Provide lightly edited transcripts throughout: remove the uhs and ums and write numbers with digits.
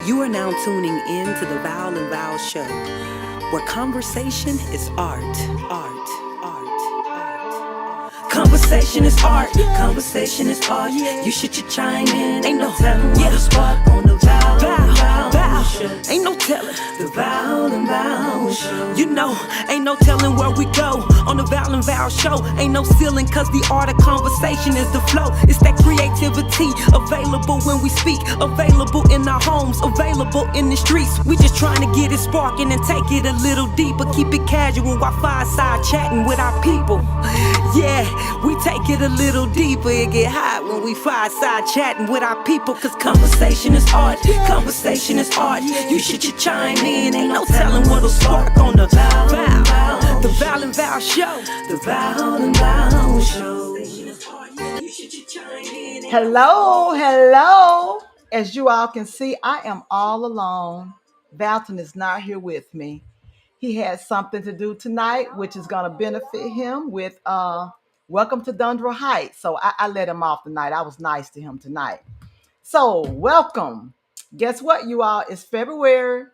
You are now tuning in to the Val and Val Show, where conversation is art, art, art, art. Conversation is art, conversation is art. You should chime in, ain't no telling what to spark on the Val and Val Show. Ain't no telling the Val and Val Show. You know, ain't no telling where we go on the Val and Val Show. Ain't no ceiling, cause the art of conversation is the flow. It's that creativity available when we speak, available in our homes, available in the streets. We just trying to get it sparking and take it a little deeper. Keep it casual while fireside chatting with our people. Yeah, we take it a little deeper. It get hot when we fireside chatting with our people. Cause conversation is art, conversation is art. You should chime in, ain't no telling what'll spark on the Val, the Val and Val Show. The Val and Val Show. Hello. As you all can see, I am all alone. Valton is not here with me. He has something to do tonight, which is going to benefit him with Welcome to Dundra Heights. So I let him off tonight. I was nice to him tonight. So welcome. Guess what, you all? It's February.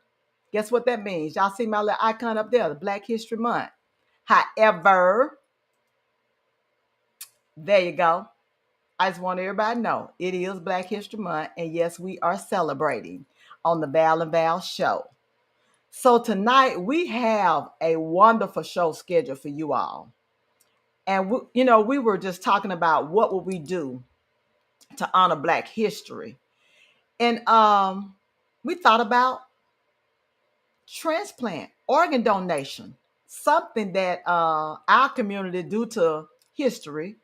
Guess what that means? Y'all see my little icon up there, the Black History Month. However, there you go. I just want everybody to know it is Black History Month, and yes, we are celebrating on the Val and Val Show. So tonight we have a wonderful show scheduled for you all, and we were just talking about what would we do to honor Black history, and we thought about transplant, organ donation, something that our community, due to history,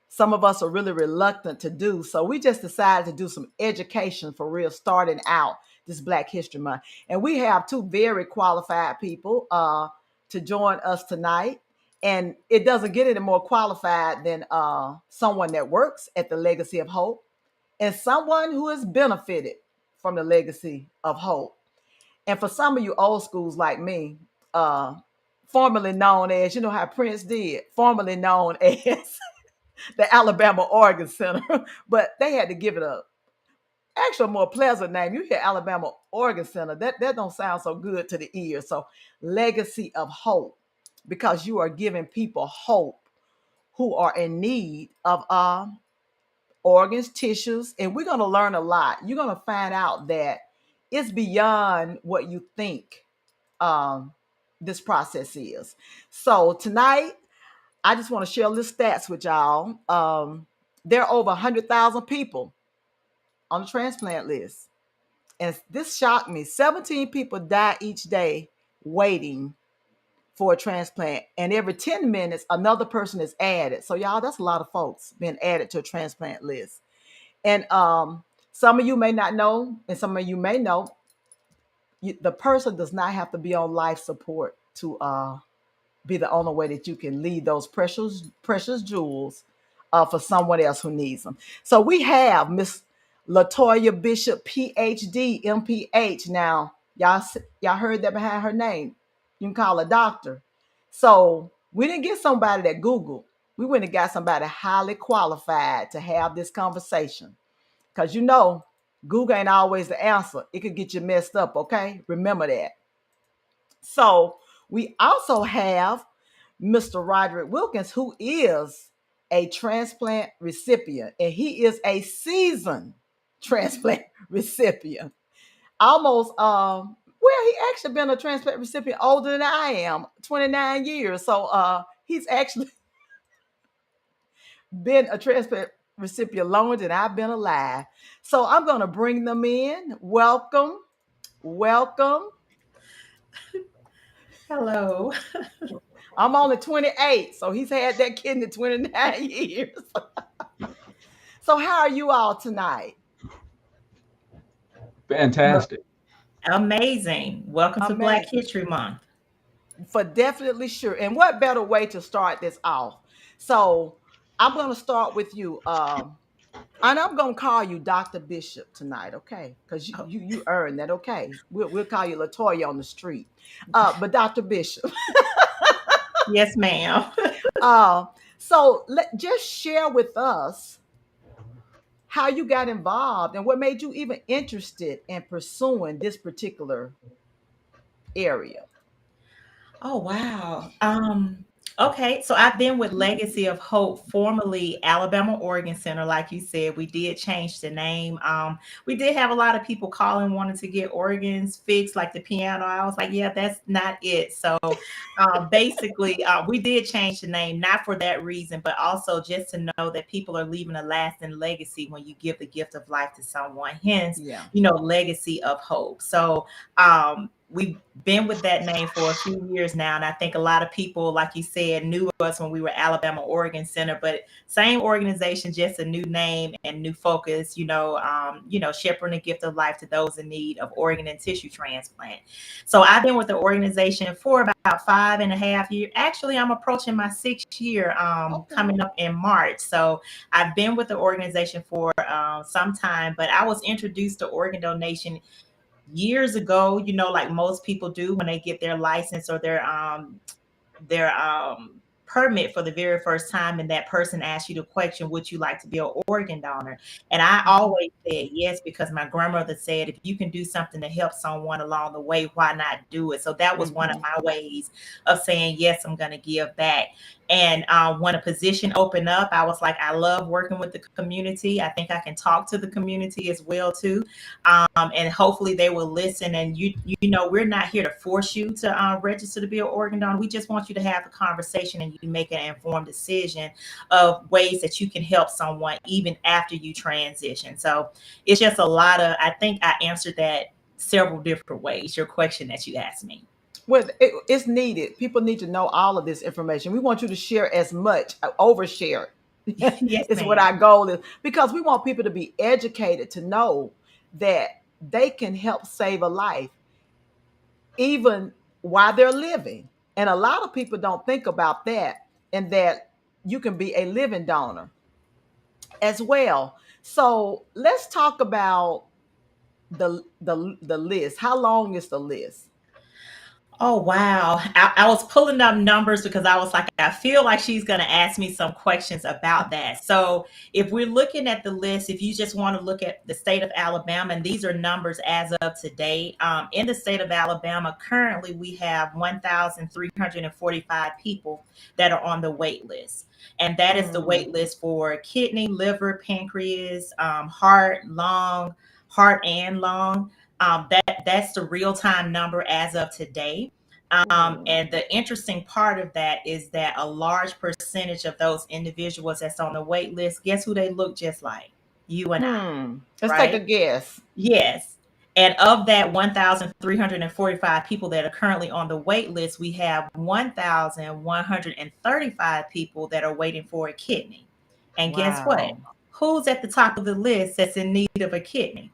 some of us are really reluctant to do. So we just decided to do some education for real, starting out this Black History Month. And we have two very qualified people to join us tonight. And it doesn't get any more qualified than someone that works at the Legacy of Hope and someone who has benefited from the Legacy of Hope. And for some of you old schools like me, formerly known as, you know how Prince did, formerly known as the Alabama Organ Center, but they had to give it a actual more pleasant name. You hear Alabama Organ Center, that don't sound so good to the ear. So Legacy of Hope, because you are giving people hope who are in need of organs, tissues, and we're going to learn a lot. You're going to find out that it's beyond what you think this process is. So tonight, I just want to share a little stats with y'all. There are over 100,000 people on the transplant list. And this shocked me. 17 people die each day waiting for a transplant. And every 10 minutes, another person is added. So y'all, that's a lot of folks being added to a transplant list. And some of you may not know, and some of you may know, the person does not have to be on life support to be the only way that you can leave those precious jewels for someone else who needs them. So we have Miss LaToya Bishop, PhD, MPH. Now, y'all heard that behind her name. You can call her doctor. So we didn't get somebody that Googled. We went and got somebody highly qualified to have this conversation. Because Google ain't always the answer. It could get you messed up, okay? Remember that. So we also have Mr. Roderick Wilkins, who is a transplant recipient, and he is a seasoned transplant recipient. Almost, he actually been a transplant recipient older than I am, 29 years. So he's actually been a transplant recipient longer than I've been alive. So I'm going to bring them in. Welcome. Hello. I'm only 28, so he's had that kid in 29 years. So how are you all tonight? Fantastic. Amazing. Welcome to Black Amazing. History Month. For definitely sure. And what better way to start this off? So I'm going to start with you. And I'm going to call you Dr. Bishop tonight, okay? Because you earned that, okay? We'll call you LaToya on the street. But Dr. Bishop. Yes, ma'am. So just share with us how you got involved and what made you even interested in pursuing this particular area. Oh, wow. Okay, so I've been with Legacy of Hope, formerly Alabama Organ Center. Like you said, we did change the name. We did have a lot of people calling wanting to get organs fixed, like the piano. I was like, yeah, that's not it. So basically, we did change the name, not for that reason, but also just to know that people are leaving a lasting legacy when you give the gift of life to someone. Hence, Yeah. Legacy of Hope. So we've been with that name for a few years now, and I think a lot of people, like you said, knew us when we were Alabama Organ Center, but same organization, just a new name and new focus. Shepherding the gift of life to those in need of organ and tissue transplant. So I've been with the organization for about 5.5 years. Actually, I'm approaching my 6th year Okay. coming up in March. So I've been with the organization for some time, but I was introduced to organ donation years ago, like most people do when they get their license or their permit for the very first time, and that person asks you the question, would you like to be an organ donor? And I Mhm. always said yes, because my grandmother said, if you can do something to help someone along the way, why not do it? So that was one of Mhm. my ways of saying yes, I'm going to give back. And when a position opened up, I was like, I love working with the community. I think I can talk to the community as well too, and hopefully they will listen. And we're not here to force you to register to be an organ donor. We just want you to have the conversation and you make an informed decision of ways that you can help someone even after you transition. So it's just a lot of, I think I answered that several different ways, your question that you asked me. Well, it's needed. People need to know all of this information. We want you to share as much, overshare. Yes, Is what ma'am. our goal is, because we want people to be educated to know that they can help save a life even while they're living. And a lot of people don't think about that, and that you can be a living donor as well. So let's talk about the list. How long is the list? Oh, wow. I was pulling up numbers because I was like, I feel like she's going to ask me some questions about that. So, if we're looking at the list, if you just want to look at the state of Alabama, and these are numbers as of today, in the state of Alabama, currently we have 1,345 people that are on the wait list. And that is the Mm. wait list for kidney, liver, pancreas, heart and lung. That's the real time number as of today. Ooh. And the interesting part of that is that a large percentage of those individuals that's on the wait list, guess who they look just like? You and I, Let's take a right? guess. Yes. And of that 1,345 people that are currently on the wait list, we have 1,135 people that are waiting for a kidney. And guess what? Wow. Who's at the top of the list that's in need of a kidney?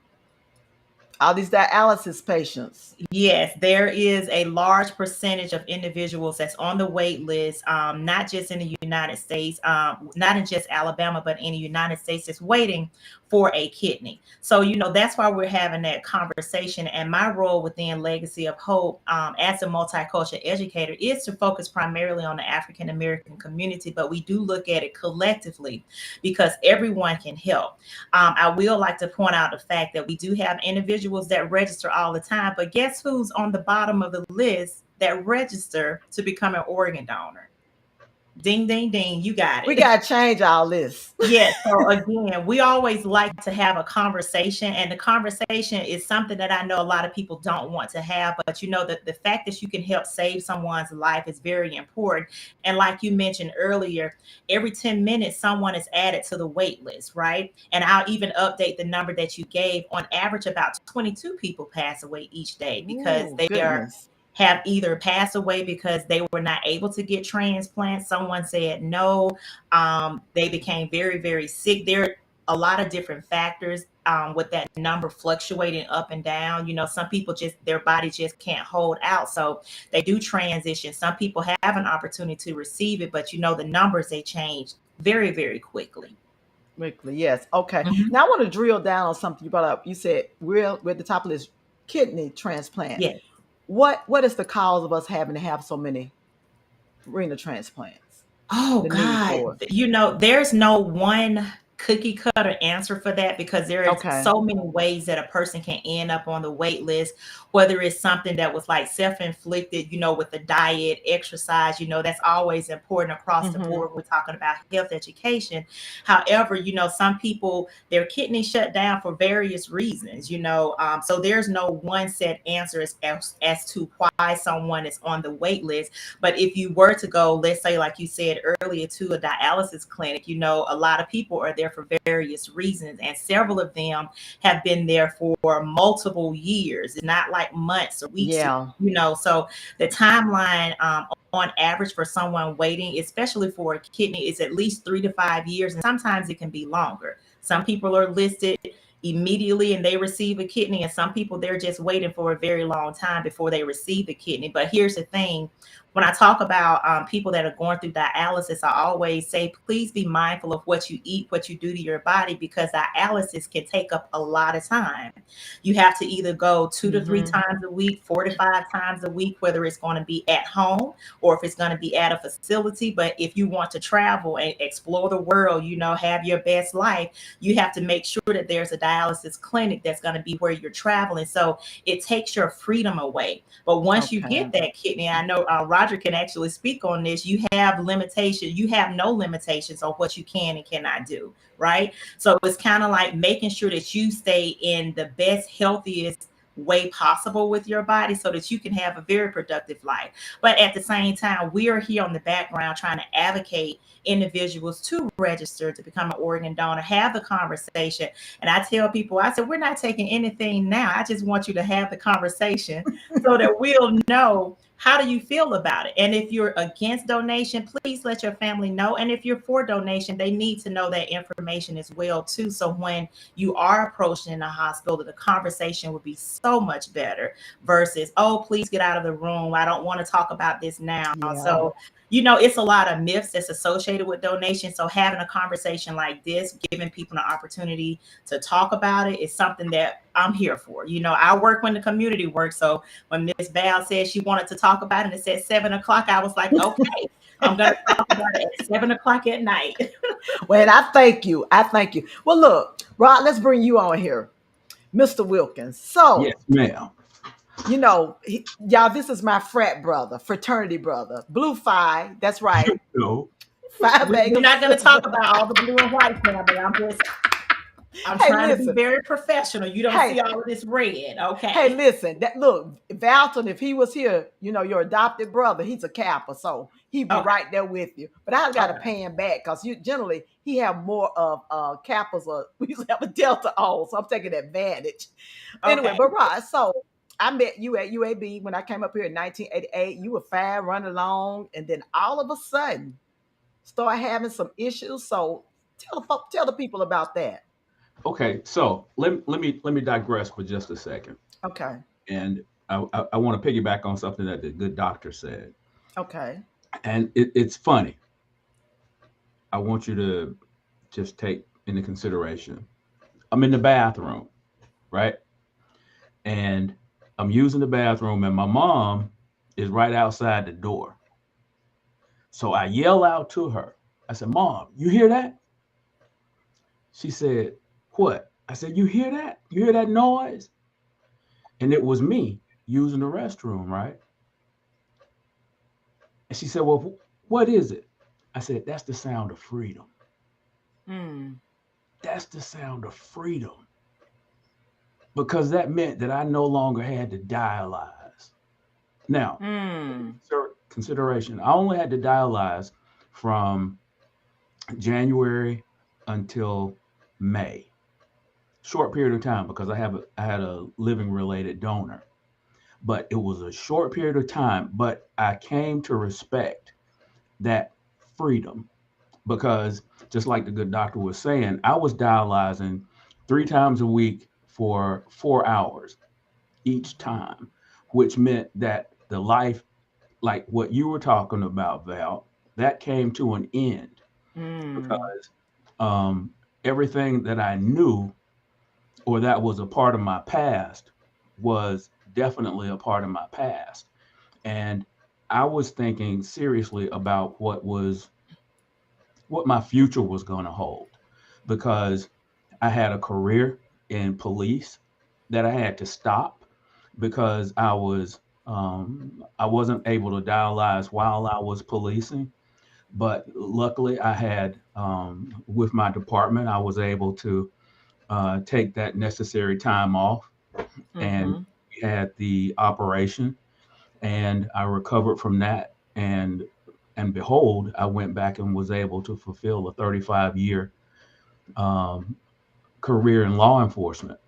All these dialysis patients. Yes, there is a large percentage of individuals that's on the wait list, not just in the United States, not in just Alabama, but in the United States, that's waiting for a kidney. So, that's why we're having that conversation. And my role within Legacy of Hope, as a multicultural educator, is to focus primarily on the African American community, but we do look at it collectively because everyone can help. I will like to point out the fact that we do have individuals that register all the time, but guess who's on the bottom of the list that register to become an organ donor? Ding, ding, ding. You got We it. got to change all this. Yes. So again, we always like to have a conversation, and the conversation is something that I know a lot of people don't want to have. But that the fact that you can help save someone's life is very important. And like you mentioned earlier, every 10 minutes, someone is added to the wait list, right? And I'll even update the number that you gave. On average, about 22 people pass away each day because Ooh, they are goodness. have either passed away because they were not able to get transplants. Someone said no, they became very, very sick. There are a lot of different factors with that number fluctuating up and down. Some people just, their body just can't hold out. So they do transition. Some people have an opportunity to receive it, but the numbers, they change very, very quickly. Quickly, yes. Okay. Mhm. Now I want to drill down on something you brought up. You said we're at the top of this kidney transplant. Yes. What is the cause of us having to have so many renal transplants? Oh The need God, for it. there's no one cookie cutter answer for that, because there are Okay. so many ways that a person can end up on the wait list, whether it's something that was like self-inflicted, with the diet, exercise, that's always important across the Mm-hmm. board. We're talking about health education. However, some people, their kidney shut down for various reasons, so there's no one set answer as to why someone is on the wait list. But if you were to go, let's say, like you said earlier, to a dialysis clinic, a lot of people are there for various reasons, and several of them have been there for multiple years. It's not like months or weeks, Yeah. so the timeline, on average for someone waiting, especially for a kidney, is at least 3 to 5 years, and sometimes it can be longer. Some people are listed immediately and they receive a kidney, and some people, they're just waiting for a very long time before they receive the kidney. But here's the thing: when I talk about people that are going through dialysis, I always say, please be mindful of what you eat, what you do to your body, because dialysis can take up a lot of time. You have to either go 2 to 3 Mm-hmm. times a week, 4 to 5 times a week, whether it's going to be at home or if it's going to be at a facility. But if you want to travel and explore the world, have your best life, you have to make sure that there's a dialysis clinic that's going to be where you're traveling. So it takes your freedom away. But once you Okay. get that kidney, I know Roger can actually speak on this. You have limitations. You have no limitations on what you can and cannot do, right? So it's kind of like making sure that you stay in the best, healthiest way possible with your body so that you can have a very productive life. But at the same time, we are here on the background trying to advocate individuals to register to become an organ donor, have the conversation. And I tell people, I said, we're not taking anything now. I just want you to have the conversation so that we'll know, how do you feel about it? And if you're against donation, please let your family know. And if you're for donation, they need to know that information as well too. So when you are approaching in a hospital, the conversation would be so much better versus, oh, please get out of the room, I don't want to talk about this now. Yeah. So it's a lot of myths that's associated with donation. So having a conversation like this, giving people an opportunity to talk about it, is something that I'm here for. I work when the community works. So when Miss Val said she wanted to talk about it and it said 7 o'clock, I was like, okay, I'm going to talk about it at 7 o'clock at night. Well, I thank you. I thank you. Well, look, Rod, let's bring you on here, Mr. Wilkins. Yes, So, ma'am. y'all, this is my fraternity brother, Blue Phi. That's right. No. Phi We're Beta not going to talk Sigma. about all the blue and white family. I'm Hey, trying to be listen. very professional. You don't see Hey, all of this red. hey, Okay. listen. Look, Valton, if he was here, your adopted brother, he's a Kappa, so he'd be Okay. right there with you. But I got to Okay. pay him back because generally he have more of Kappas, or we used to have a Delta on, so I'm taking advantage. Anyway, Okay. but Rod, so I met you at UAB when I came up here in 1988. You were fine, running along, and then all of a sudden start having some issues. So tell the people about that. Okay, so let me digress for just a second, Okay. and I want to piggyback on something that the good doctor said, Okay. and it's funny. I want you to just take into consideration. I'm in the bathroom, right, and I'm using the bathroom, and my mom is right outside the door. So I yell out to her. I said, "Mom, you hear that?" She said, "What?" I said, "You hear that? You hear that noise?" And it was me using the restroom, right? And she said, "Well, what is it?" I said, "That's the sound of freedom. Mm. That's the sound of freedom." Because that meant that I no longer had to dialyze. Now, Mm. consideration, I only had to dialyze from January until May. Short period of time because I had a living related donor. But it was a short period of time, but I came to respect that freedom because just like the good doctor was saying, I was dialyzing 3 times a week for 4 hours each time, which meant that the life, like what you were talking about, Val, that came to an end Mm. because everything that I knew or that was a part of my past was definitely a part of my past. And I was thinking seriously about what my future was going to hold. because I had a career in police that I had to stop because I wasn't able to dialyze while I was policing. But luckily, I had with my department, I was able to take that necessary time off, and Mm-hmm. we had the operation, and I recovered from that, and behold, I went back and was able to fulfill a 35-year um, career in law enforcement.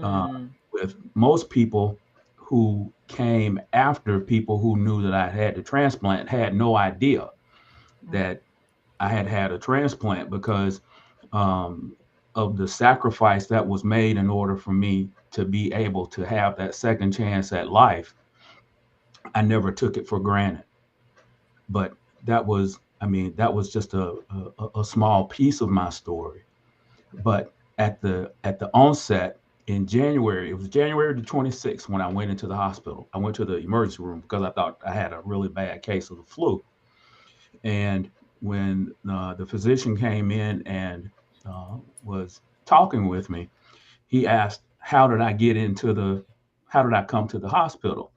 Uh, Mm. with most people who came after people who knew that I had the transplant had no idea that I had had a transplant because um, of the sacrifice that was made in order for me to be able to have that second chance at life. I never took it for granted. But that was just a small piece of my story. But at the onset in January, it was January the 26th when I went into the hospital. I went to the emergency room because I thought I had a really bad case of the flu. And when the physician came in and was talking with me, he asked, how did I come to the hospital?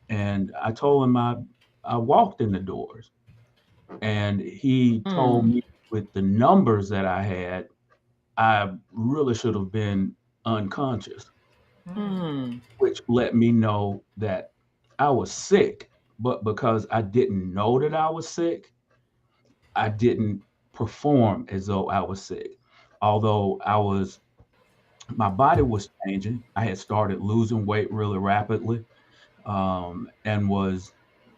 And I told him I walked in the doors. And he told Mm. me with the numbers that I had, I really should have been unconscious, Mm. which let me know that I was sick. But because I didn't know that I was sick, I didn't perform as though I was sick. Although my body was changing. I had started losing weight really rapidly, and was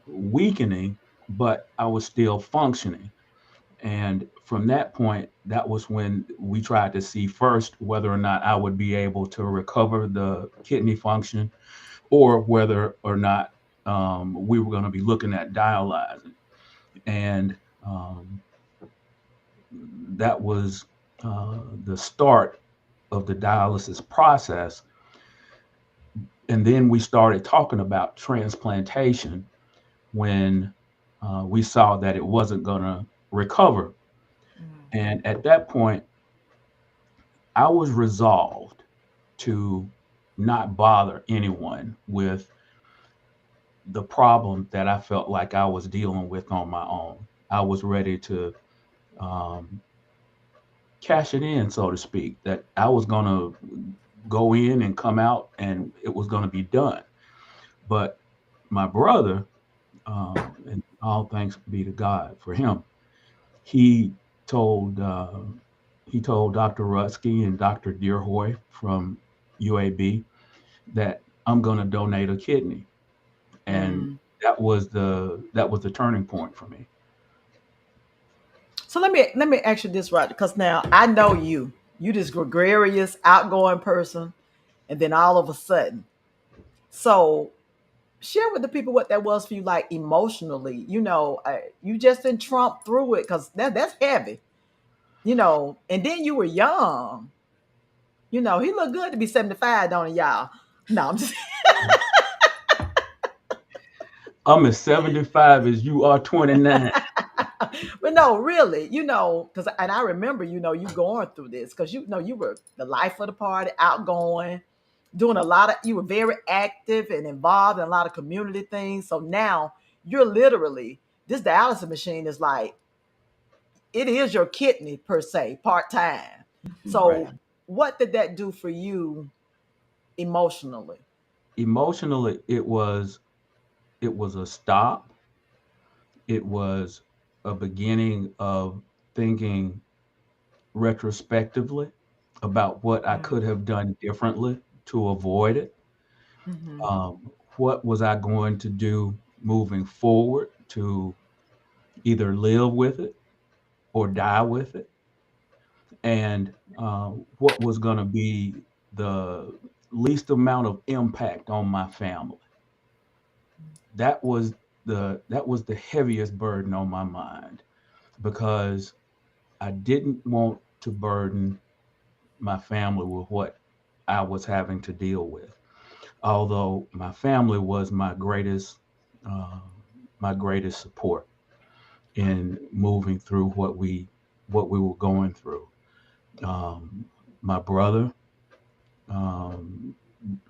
weakening, but I was still functioning. And from that point, that was when we tried to see first whether or not I would be able to recover the kidney function, or whether or not we were going to be looking at dialyzing. And that was the start of the dialysis process. And then we started talking about transplantation when we saw that it wasn't going to recover. And at that point, I was resolved to not bother anyone with the problem that I felt like I was dealing with on my own. I was ready to um, cash it in, so to speak, that I was going to go in and come out and it was going to be done. But my brother, and all thanks be to God for him, he told he told Dr. Rutsky and Dr. Deerhoy from UAB that I'm going to donate a kidney, and Mm. that was the turning point for me. So let me ask you this, right? Because now I know you. You this gregarious, outgoing person, and then all of a sudden. So share with the people what that was for you, like emotionally. You just didn't trump through it because that's heavy. And then you were young. He looked good to be 75, don't he, y'all? No, I'm just I'm as 75 as you are 29. but no, really, because and I remember, you going through this because you were the life of the party, outgoing, doing a lot of you were very active and involved in a lot of community things. So now you're literally this dialysis machine is like it is your kidney per se, part-time. Right. So what did that do for you emotionally? Emotionally, it was a stop. It was a beginning of thinking retrospectively about what I could have done differently to avoid it. Mm-hmm. What was I going to do moving forward to either live with it or die with it? And what was going to be the least amount of impact on my family? That was the heaviest burden on my mind, because I didn't want to burden my family with what I was having to deal with. Although my family was uh, my greatest support in moving through what we were going through. My brother um,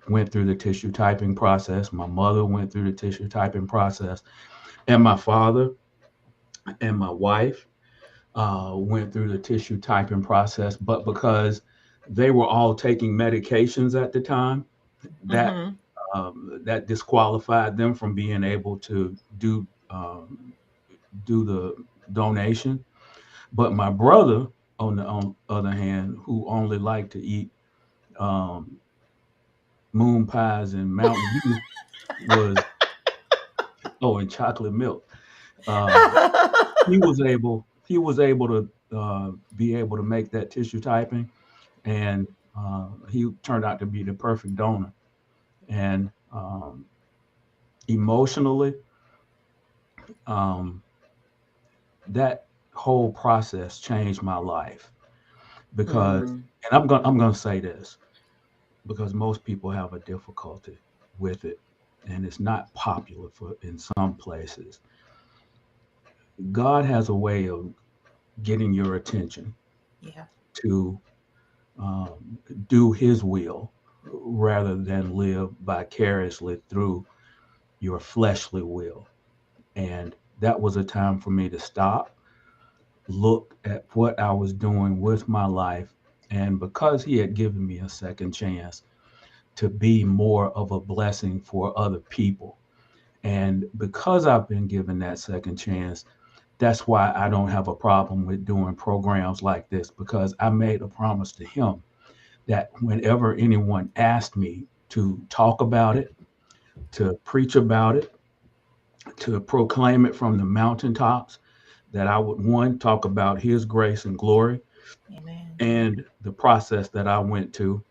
went through the tissue typing process. My mother went through the tissue typing process, and my father and my wife went through the tissue typing process. But because they were all taking medications at the time, that Mm-hmm. that disqualified them from being able to do the donation. But my brother, on the other hand, who only liked to eat um, moon pies and Mountain Dew, was and chocolate milk. Um, he was able to be able to make that tissue typing, and he turned out to be the perfect donor. And emotionally, um, that whole process changed my life because, Mm. and I'm gonna say this because most people have a difficulty with it, and it's not popular for in some places. God has a way of getting your attention Yeah. to um, do His will rather than live vicariously through your fleshly will. And that was a time for me to stop, look at what I was doing with my life, and because He had given me a second chance to be more of a blessing for other people. And because I've been given that second chance, that's why I don't have a problem with doing programs like this, because I made a promise to Him that whenever anyone asked me to talk about it, to preach about it, to proclaim it from the mountaintops, that I would, one, talk about His grace and glory Amen. and the process that I went to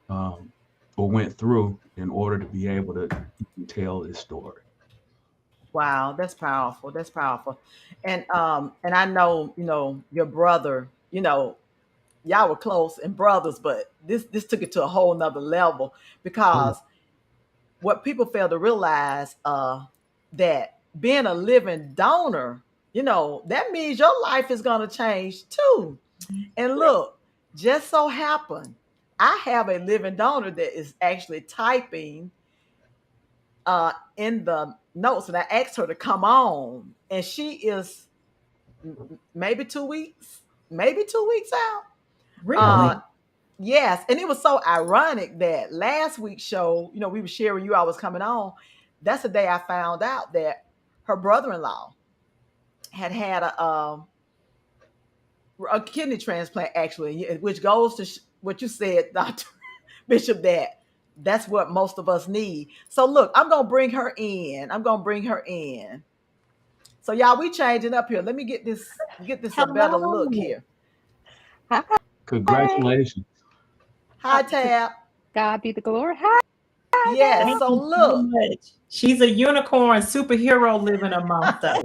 um, or went through in order to be able to tell this story. Wow, that's powerful. That's powerful. And I know, your brother, y'all were close and brothers, but this took it to a whole nother level Oh, because what people fail to realize that being a living donor, that means your life is gonna change too. And look, just so happen I have a living donor that is actually typing in the notes, and I asked her to come on, and she is maybe 2 weeks, maybe 2 weeks out. Really? Uh, yes, and it was so ironic that last week's show, we were sharing you I was coming on. That's the day I found out that her brother-in-law had a kidney transplant, actually, which goes to what you said, Dr. Bishop, that's what most of us need. So look, I'm gonna bring her in. So y'all, we changing up here. Let me get this a better look Hello. here. Hi. congratulations. Hi, To Tab. God be the glory. Hi, Yes. Thank So you so look, much. She's a unicorn superhero living amongst us.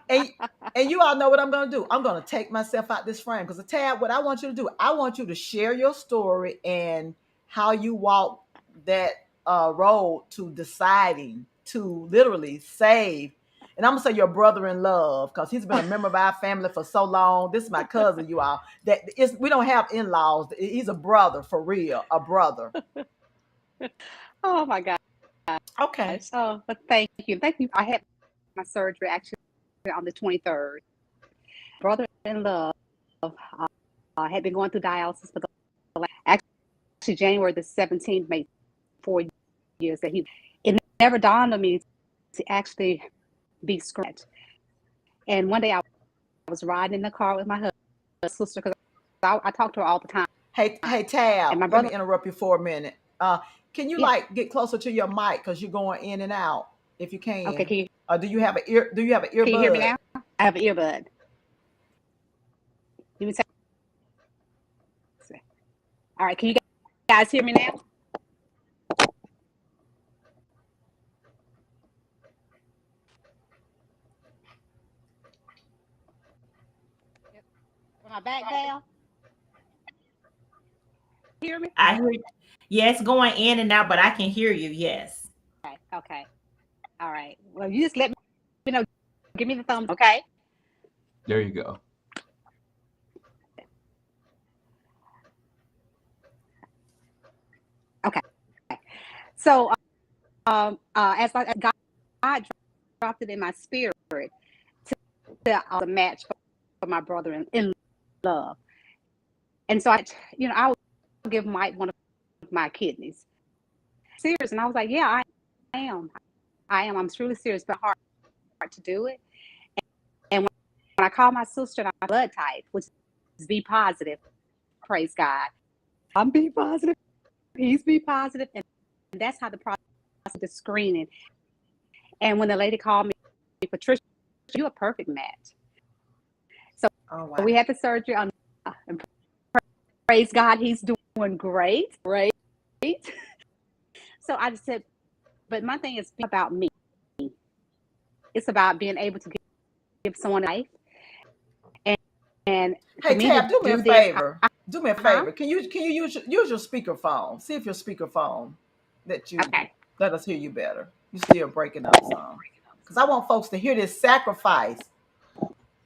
and and you all know what I'm gonna do. I'm gonna take myself out this frame because, Tab, what I want you to do, I want you to share your story and how you walk that road to deciding to literally save. And I'm gonna say your brother in love because he's been a member of our family for so long. This is my cousin, you all. We don't have in-laws. He's a brother for real, a brother. oh my gosh. Okay. Oh, but thank you. Thank you. I had my surgery actually on the 23rd. Brother in love had been going through dialysis for the actually January the 17th made 4 years that it never dawned on me to actually be scratched. And one day I was riding in the car with my sister because I talk to her all the time. Hey, Tab. And my Let me brother, interrupt you for a minute. Can you yeah, get closer to your mic because you're going in and out if you okay, can? Do you have an ear? Do you have an can you hear me earbud? now? I have an earbud. You can say, all right, can you guys hear me now? Am I back, Val? Hear me? I hear, yes, going in and out, but I can hear you. Yes. Okay, okay, all right. Well, you just let me know. Give me the thumbs, okay? There you go. So as God dropped it in my spirit to a match for my brother in love. And so I would give Mike one of my kidneys. Serious. And I was like, yeah, I am. I'm truly serious, but hard to do it. And when I called my sister and I blood type, which is B positive, praise God. I'm B positive. He's B positive. And that's how the process of the screening. And when the lady called me, Patricia, you're a perfect match. So we had the surgery on, and praise God, he's doing great. So I just said, but my thing is about me. It's about being able to give someone life. And hey, Tab, do me a favor. Do me a favor. Can you use your speakerphone? See if your speakerphone let us hear you better. You still breaking up some. Because I want folks to hear this sacrifice.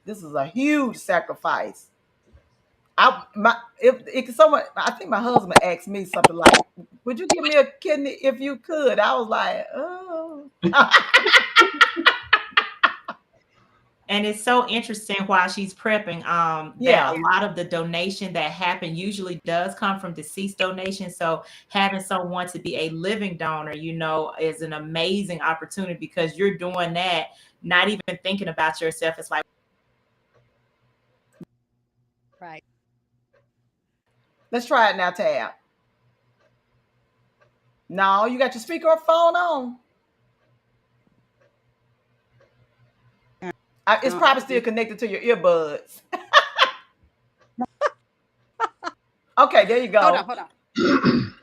This is a huge sacrifice. If someone, I think my husband asked me something like, "Would you give me a kidney if you could?" I was like, "Oh." And it's so interesting while she's prepping, that a lot of the donation that happened usually does come from deceased donation. So having someone to be a living donor, is an amazing opportunity, because you're doing that, not even thinking about yourself. It's like, right. Let's try it now, Tab. No, you got your speakerphone on. It's probably still connected to your earbuds. Okay, there you go. Hold on.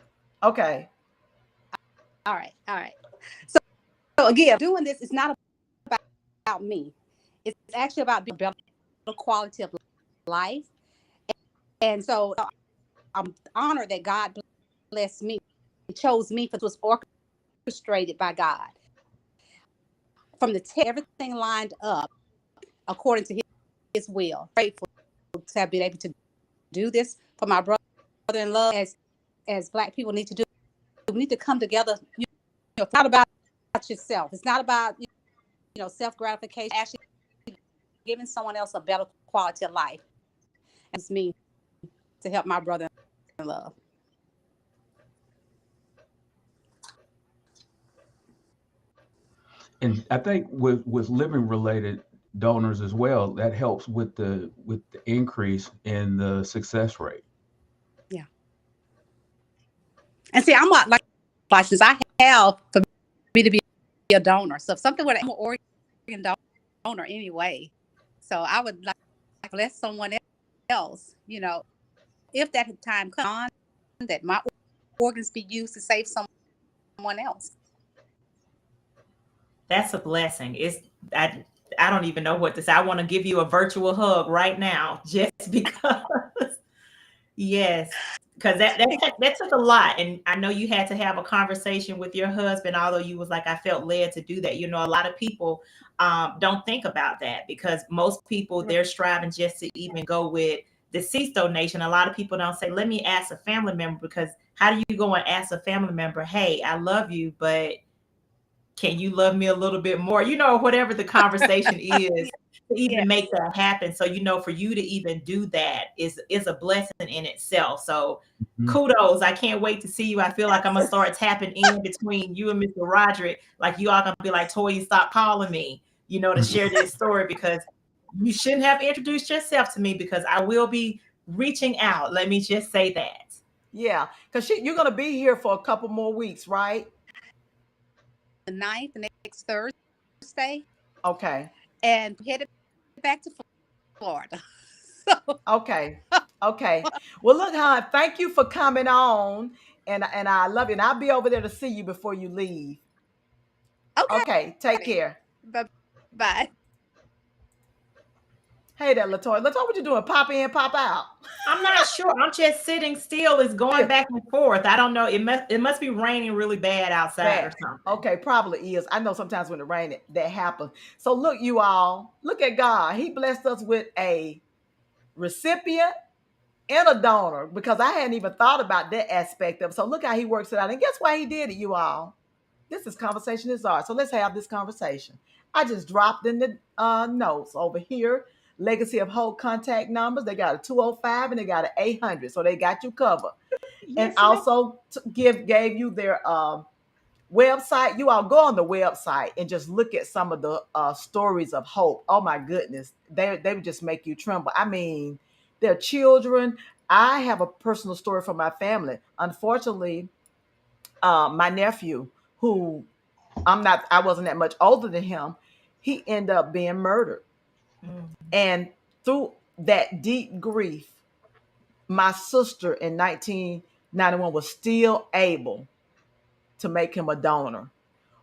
Okay. All right. So again, doing this is not about me. It's actually about being a better quality of life. And so I'm honored that God blessed me, chose me, because it was orchestrated by God. From everything lined up according to his will. Grateful to have been able to do this for my brother-in-law, as Black people need to do. We need to come together. It's not about yourself. It's not about self-gratification. Actually giving someone else a better quality of life. And it's me to help my brother-in-law. And I think with living related donors as well, that helps with the increase in the success rate. Yeah. And see, I'm not like since I have for me to be a donor. So if something I'm an organ donor anyway. So I would like to bless someone else, if that time comes on, that my organs be used to save someone else. That's a blessing. I don't even know what to say. I want to give you a virtual hug right now, just because. Yes, because that took a lot, and I know you had to have a conversation with your husband. Although you was like, I felt led to do that. A lot of people don't think about that, because most people, they're striving just to even go with deceased donation. A lot of people don't say, let me ask a family member, because how do you go and ask a family member, hey, I love you, but can you love me a little bit more? Whatever the conversation is, to even make that happen. So, for you to even do that is a blessing in itself. So kudos. I can't wait to see you. I feel like I'm going to start tapping in between you and Mr. Roderick. Like, you all going to be like, Toya, stop calling me, to share this story, because you shouldn't have introduced yourself to me, because I will be reaching out. Let me just say that. Yeah, because you're going to be here for a couple more weeks, right? The 9th, the next Thursday. Okay. And headed back to Florida. Okay. Well, look, hon, thank you for coming on, and I love you, and I'll be over there to see you before you leave. Okay. Take care. Bye. Hey there, LaToya. LaToya, what you doing? Pop in, pop out. I'm not sure. I'm just sitting still. It's going back and forth. I don't know. It must be raining really bad outside or something. Okay, probably is. I know sometimes when it rains, that happens. So look, you all, look at God. He blessed us with a recipient and a donor, because I hadn't even thought about that aspect of it. So look how he works it out. And guess why he did it, you all? This is conversation is art. So let's have this conversation. I just dropped in the notes over here. Legacy of Hope contact numbers. They got a 205 and they got an 800. So they got you covered. And Yes, ma'am. also gave you their website. You all go on the website and just look at some of the stories of hope. Oh my goodness, they would just make you tremble. I mean, their children. I have a personal story from my family. Unfortunately, my nephew, who I wasn't that much older than him, he ended up being murdered. Mm. And through that deep grief, my sister in 1991 was still able to make him a donor,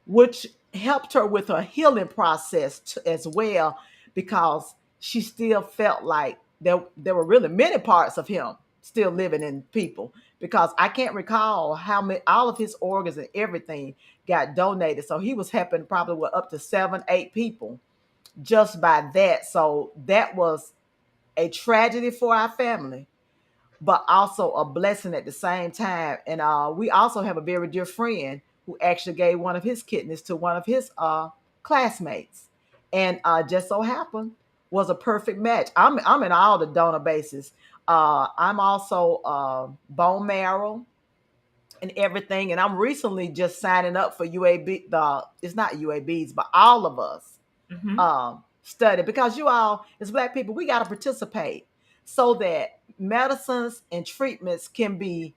which helped her with her healing process as well, because she still felt like there were really many parts of him still living in people, because I can't recall how many, all of his organs and everything got donated. So he was helping probably with up to 7, 8 people just by that. So that was a tragedy for our family, but also a blessing at the same time. And we also have a very dear friend who actually gave one of his kidneys to one of his classmates, and just so happened was a perfect match. I'm in all the donor bases. I'm also bone marrow and everything, and I'm recently just signing up for UAB. It's not UABs, but all of us Hmm. study, because you all, as Black people, we got to participate so that medicines and treatments can be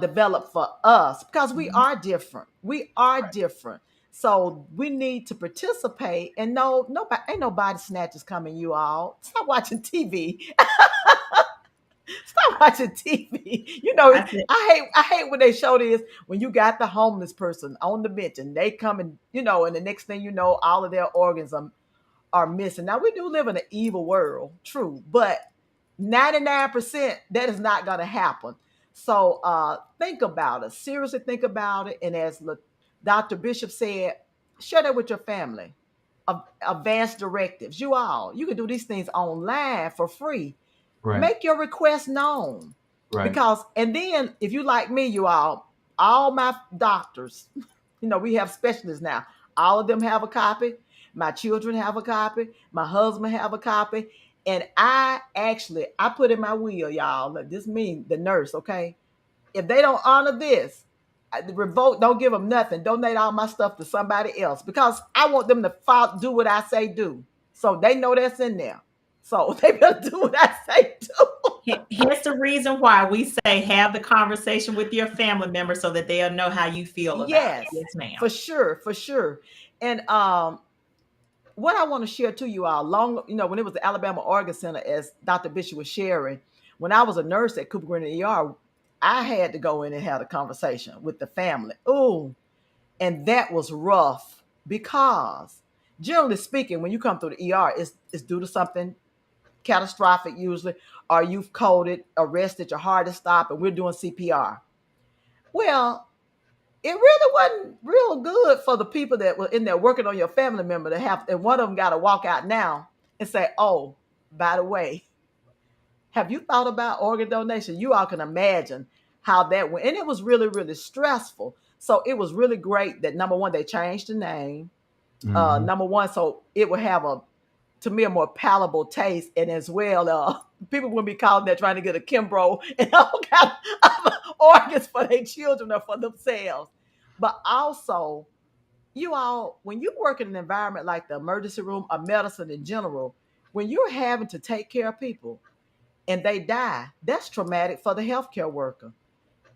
developed for us, because we Hmm. are different. We are different. So we need to participate. And no, nobody, ain't no body snatchers coming. You all stop watching TV. Stop watching TV. You know, I said, I hate when they show this, when you got the homeless person on the bench and they come and, and the next thing you know, all of their organs are missing. Now we do live in an evil world, true, but 99% that is not going to happen. So think about it. Seriously think about it. And as Dr. Bishop said, share that with your family. Advanced directives. You can do these things online for free. Right. Make your request known. Right. Because, and then if you like me, all my doctors, we have specialists now. All of them have a copy. My children have a copy. My husband have a copy. And I put in my will, y'all. This means the nurse, okay? If they don't honor this, revoke, don't give them nothing. Donate all my stuff to somebody else, because I want them to do what I say do. So they know that's in there. So they better do what I say do. here's the reason why we say have the conversation with your family member so that they'll know how you feel about it. Yes, Yes, ma'am. for sure, for sure. And what I want to share to you all, when it was the Alabama Organ Center, as Dr. Bishop was sharing, when I was a nurse at Cooper Green ER, I had to go in and have a conversation with the family. Ooh, and that was rough, because generally speaking, when you come through the ER, it's due to something catastrophic usually, or you've coded, arrested, your heart is stopped, and we're doing CPR. Well, it really wasn't real good for the people that were in there working on your family member to have, and one of them got to walk out now and say, "Oh, by the way, have you thought about organ donation?" You all can imagine how that went, and it was really, really stressful. So it was really great that, number one, they changed the name. Hmm. Number one, so it would have to me, a more palatable taste, and as well, people wouldn't be calling that trying to get a Kimbrough and all kind of organs for their children or for themselves. But also, you all, when you work in an environment like the emergency room or medicine in general, when you're having to take care of people and they die, that's traumatic for the healthcare worker.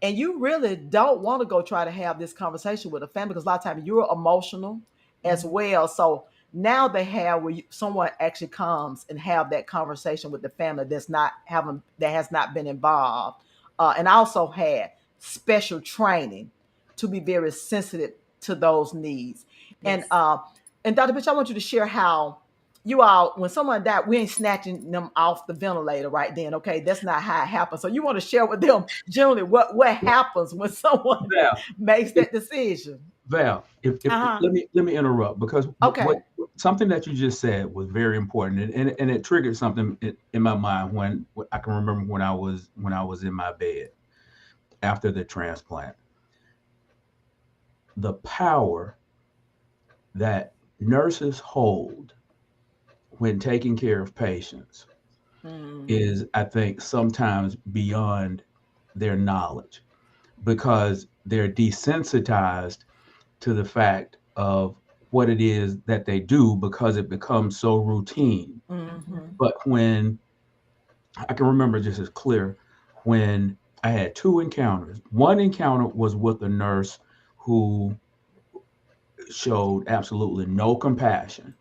And you really don't want to go try to have this conversation with a family, because a lot of times you're emotional as Mhm. well. So now they have where someone actually comes and have that conversation with the family that has not been involved, and also had special training to be very sensitive to those needs. And Yes. Dr. Bitch, I want you to share how you all, when someone died, we ain't snatching them off the ventilator right then. Okay, that's not how it happens. So you want to share with them generally what happens when someone Val, makes if, that decision. Val, if Uh-huh. let me interrupt, because what Okay. something that you just said was very important, and it triggered something in my mind when I can remember when I was in my bed after the transplant. The power that nurses hold when taking care of patients Mm, is, I think, sometimes beyond their knowledge, because they're desensitized to the fact of what it is that they do because it becomes so routine. mm-hmm. But when I can remember just as clear, when I had two encounters. One encounter was with a nurse who showed absolutely no compassion.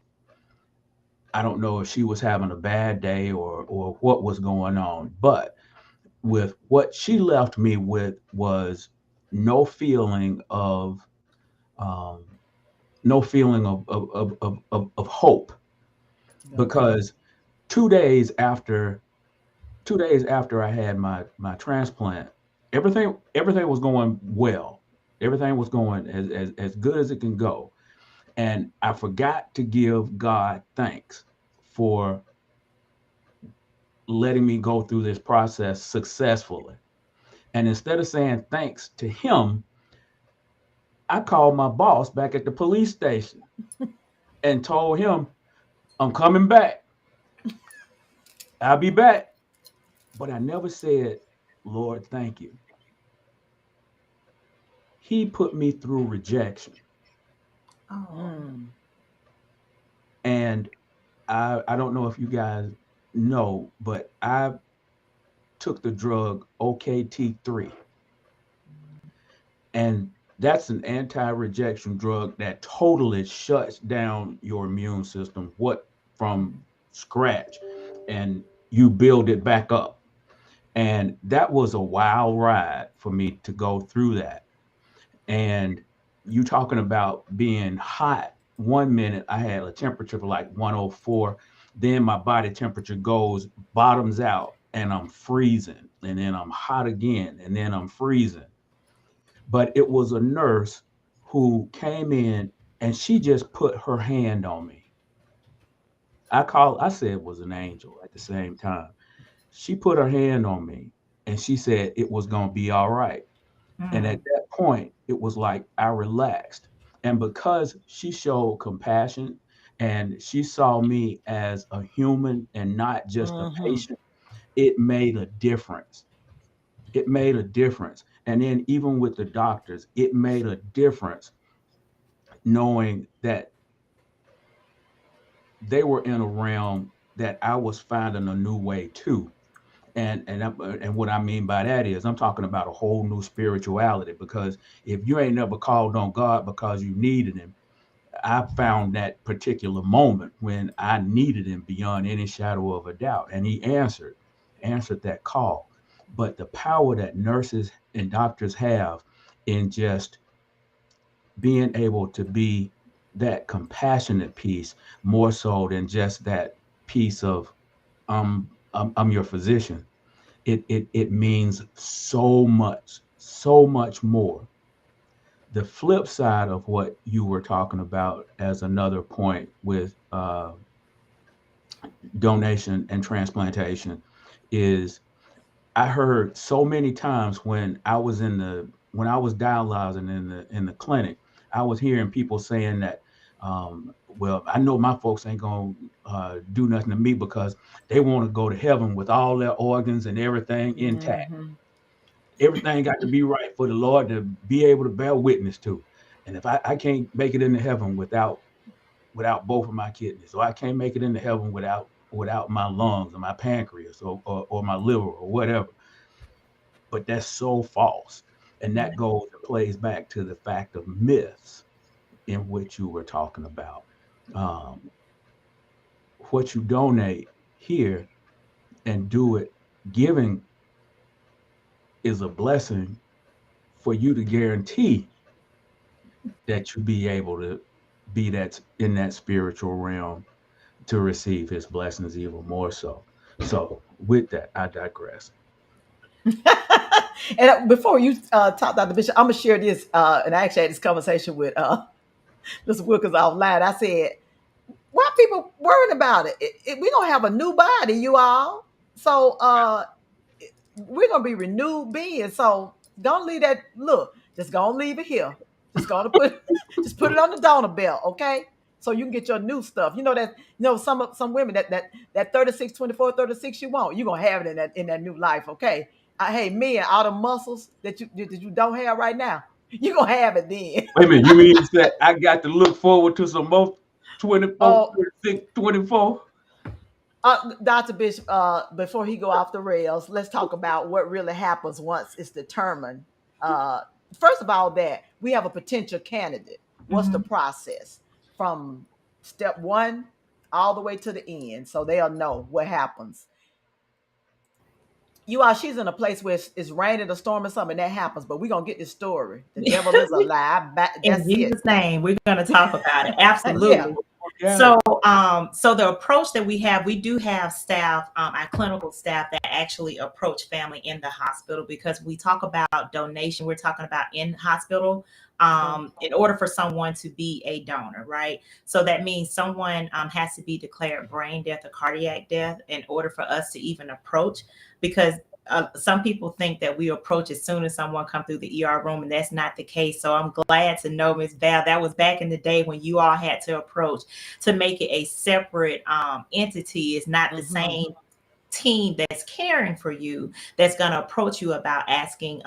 I don't know if she was having a bad day or what was going on, but with what she left me with was no feeling of um, no feeling of hope, Okay. because 2 days after 2 days after I had my transplant, everything was going well. Everything was going as good as it can go. And I forgot to give God thanks for letting me go through this process successfully. And instead of saying thanks to him, I called my boss back at the police station and told him, I'm coming back. I'll be back. But I never said, Lord, thank you. He put me through rejection. Oh. Mm. And I don't know if you guys know, but I took the drug OKT3. And that's an anti-rejection drug that totally shuts down your immune system what from scratch, and you build it back up. And that was a wild ride for me to go through that. And you talking about being hot. One minute I had a temperature of like 104, then my body temperature goes bottoms out and I'm freezing, and then I'm hot again, and then I'm freezing. But it was a nurse who came in and she just put her hand on me. I said it was an angel at the same time. She put her hand on me and she said it was going to be all right. And Mm. at that point, it was like I relaxed. And because she showed compassion and she saw me as a human and not just a Mm-hmm. patient, it made a difference. It made a difference. And then even with the doctors, it made a difference knowing that they were in a realm that I was finding a new way to. And what I mean by that is I'm talking about a whole new spirituality, because if you ain't never called on God because you needed him, I found that particular moment when I needed him beyond any shadow of a doubt, and he answered that call. But the power that nurses and doctors have in just being able to be that compassionate piece, more so than just that piece of I'm your physician. It means so much more. The flip side of what you were talking about as another point with donation and transplantation is, I heard so many times when I was dialyzing in the clinic, I was hearing people saying that, well, I know my folks ain't gonna do nothing to me because they want to go to heaven with all their organs and everything intact. Mm-hmm. Everything got to be right for the Lord to be able to bear witness to. And if I can't make it into heaven without both of my kidneys, or I can't make it into heaven without my lungs or my pancreas or my liver or whatever. But that's so false. And that goes and plays back to the fact of myths in which you were talking about. Um, what you donate here and do it, giving is a blessing for you to guarantee that you be able to be that in that spiritual realm to receive his blessings even more so. So with that, I digress. And before you talk, Dr. Bishop, I'm gonna share this. And I actually had this conversation with Mr. Wilkins offline. I said, "Why people worrying about it? We're gonna have a new body, you all. So we're gonna be renewed beings. So don't leave that. Look, just gonna leave it here. Just gonna put, just put it on the donor belt, okay? So you can get your new stuff. You know that. You know some women that 36, 24, 36 you want. You gonna have it in that new life, okay? Hey, men, all the muscles that you don't have right now, you gonna have it then. Wait a minute, you mean that I got to look forward to some more 24, Oh, 36, 24? Dr. Bishop, before he go off the rails, let's talk about what really happens once it's determined. Uh, First of all, that we have a potential candidate. What's the Mhm. process from step one all the way to the end, so they'll know what happens. You all, she's in a place where it's raining, a storm, or something. That happens, but we're gonna get this story. The devil is a lie. In That's it. Jesus' name, we're going to talk about it. Yeah. Absolutely. Got So, it. so the approach that we do have staff, our clinical staff that actually approach family in the hospital, because we talk about donation, we're talking about in hospital, in order for someone to be a donor, right? So that means someone has to be declared brain death or cardiac death in order for us to even approach, because some people think that we approach as soon as someone come through the ER room, and that's not the case. So I'm glad to know, Ms. Val, that was back in the day when you all had to approach to make it a separate entity. It's not the Mm-hmm. same team that's caring for you that's going to approach you about asking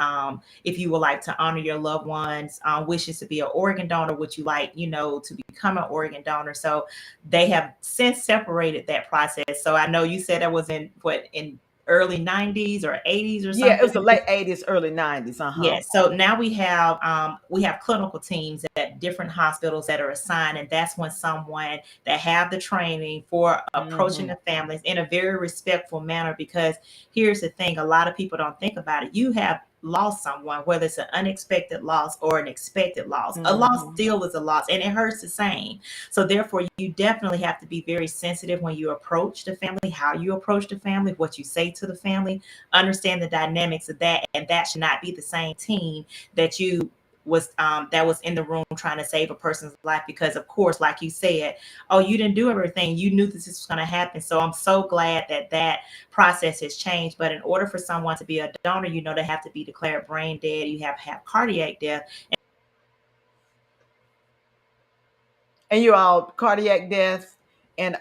if you would like to honor your loved ones wishes to be an organ donor, would you like to become an organ donor. So they have since separated that process. So I know you said that was in early 90s or 80s or Yeah, it something. was the late 80s, early 90s. Uh-huh. Yes. So now we have clinical teams at different hospitals that are assigned, and that's when someone that have the training for approaching Mm-hmm. the families in a very respectful manner. Because here's the thing: a lot of people don't think about it. You have lost someone, whether it's an unexpected loss or an expected loss. A loss Mm-hmm. still is a loss, and it hurts the same. So therefore, you definitely have to be very sensitive when you approach the family, how you approach the family, what you say to the family, understand the dynamics of that, and that should not be the same team that you that was in the room trying to save a person's life. Because of course, like you said, oh, you didn't do everything, you knew this was going to happen. So I'm so glad that that process has changed. But in order for someone to be a donor, they have to be declared brain dead, you have to have cardiac death. And you're all cardiac death, and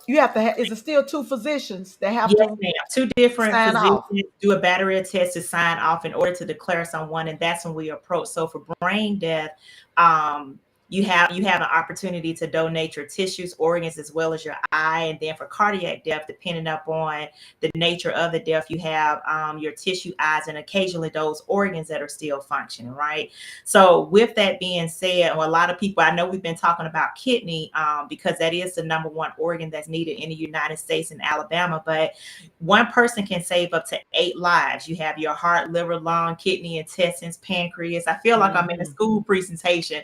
you have to have, is it still two physicians that have Yes, to ma'am. Two different sign physicians off? do a battery of tests to sign off in order to declare someone, and that's when we approach. So for brain death, um, you have an opportunity to donate your tissues, organs, as well as your eye. And then for cardiac death, depending upon the nature of the death, you have your tissue, eyes, and occasionally those organs that are still functioning, right? So with that being said, well, a lot of people, I know we've been talking about kidney because that is the number one organ that's needed in the United States and Alabama, but one person can save up to 8 lives. You have your heart, liver, lung, kidney, intestines, pancreas. I feel like I'm in a Mm-hmm. school presentation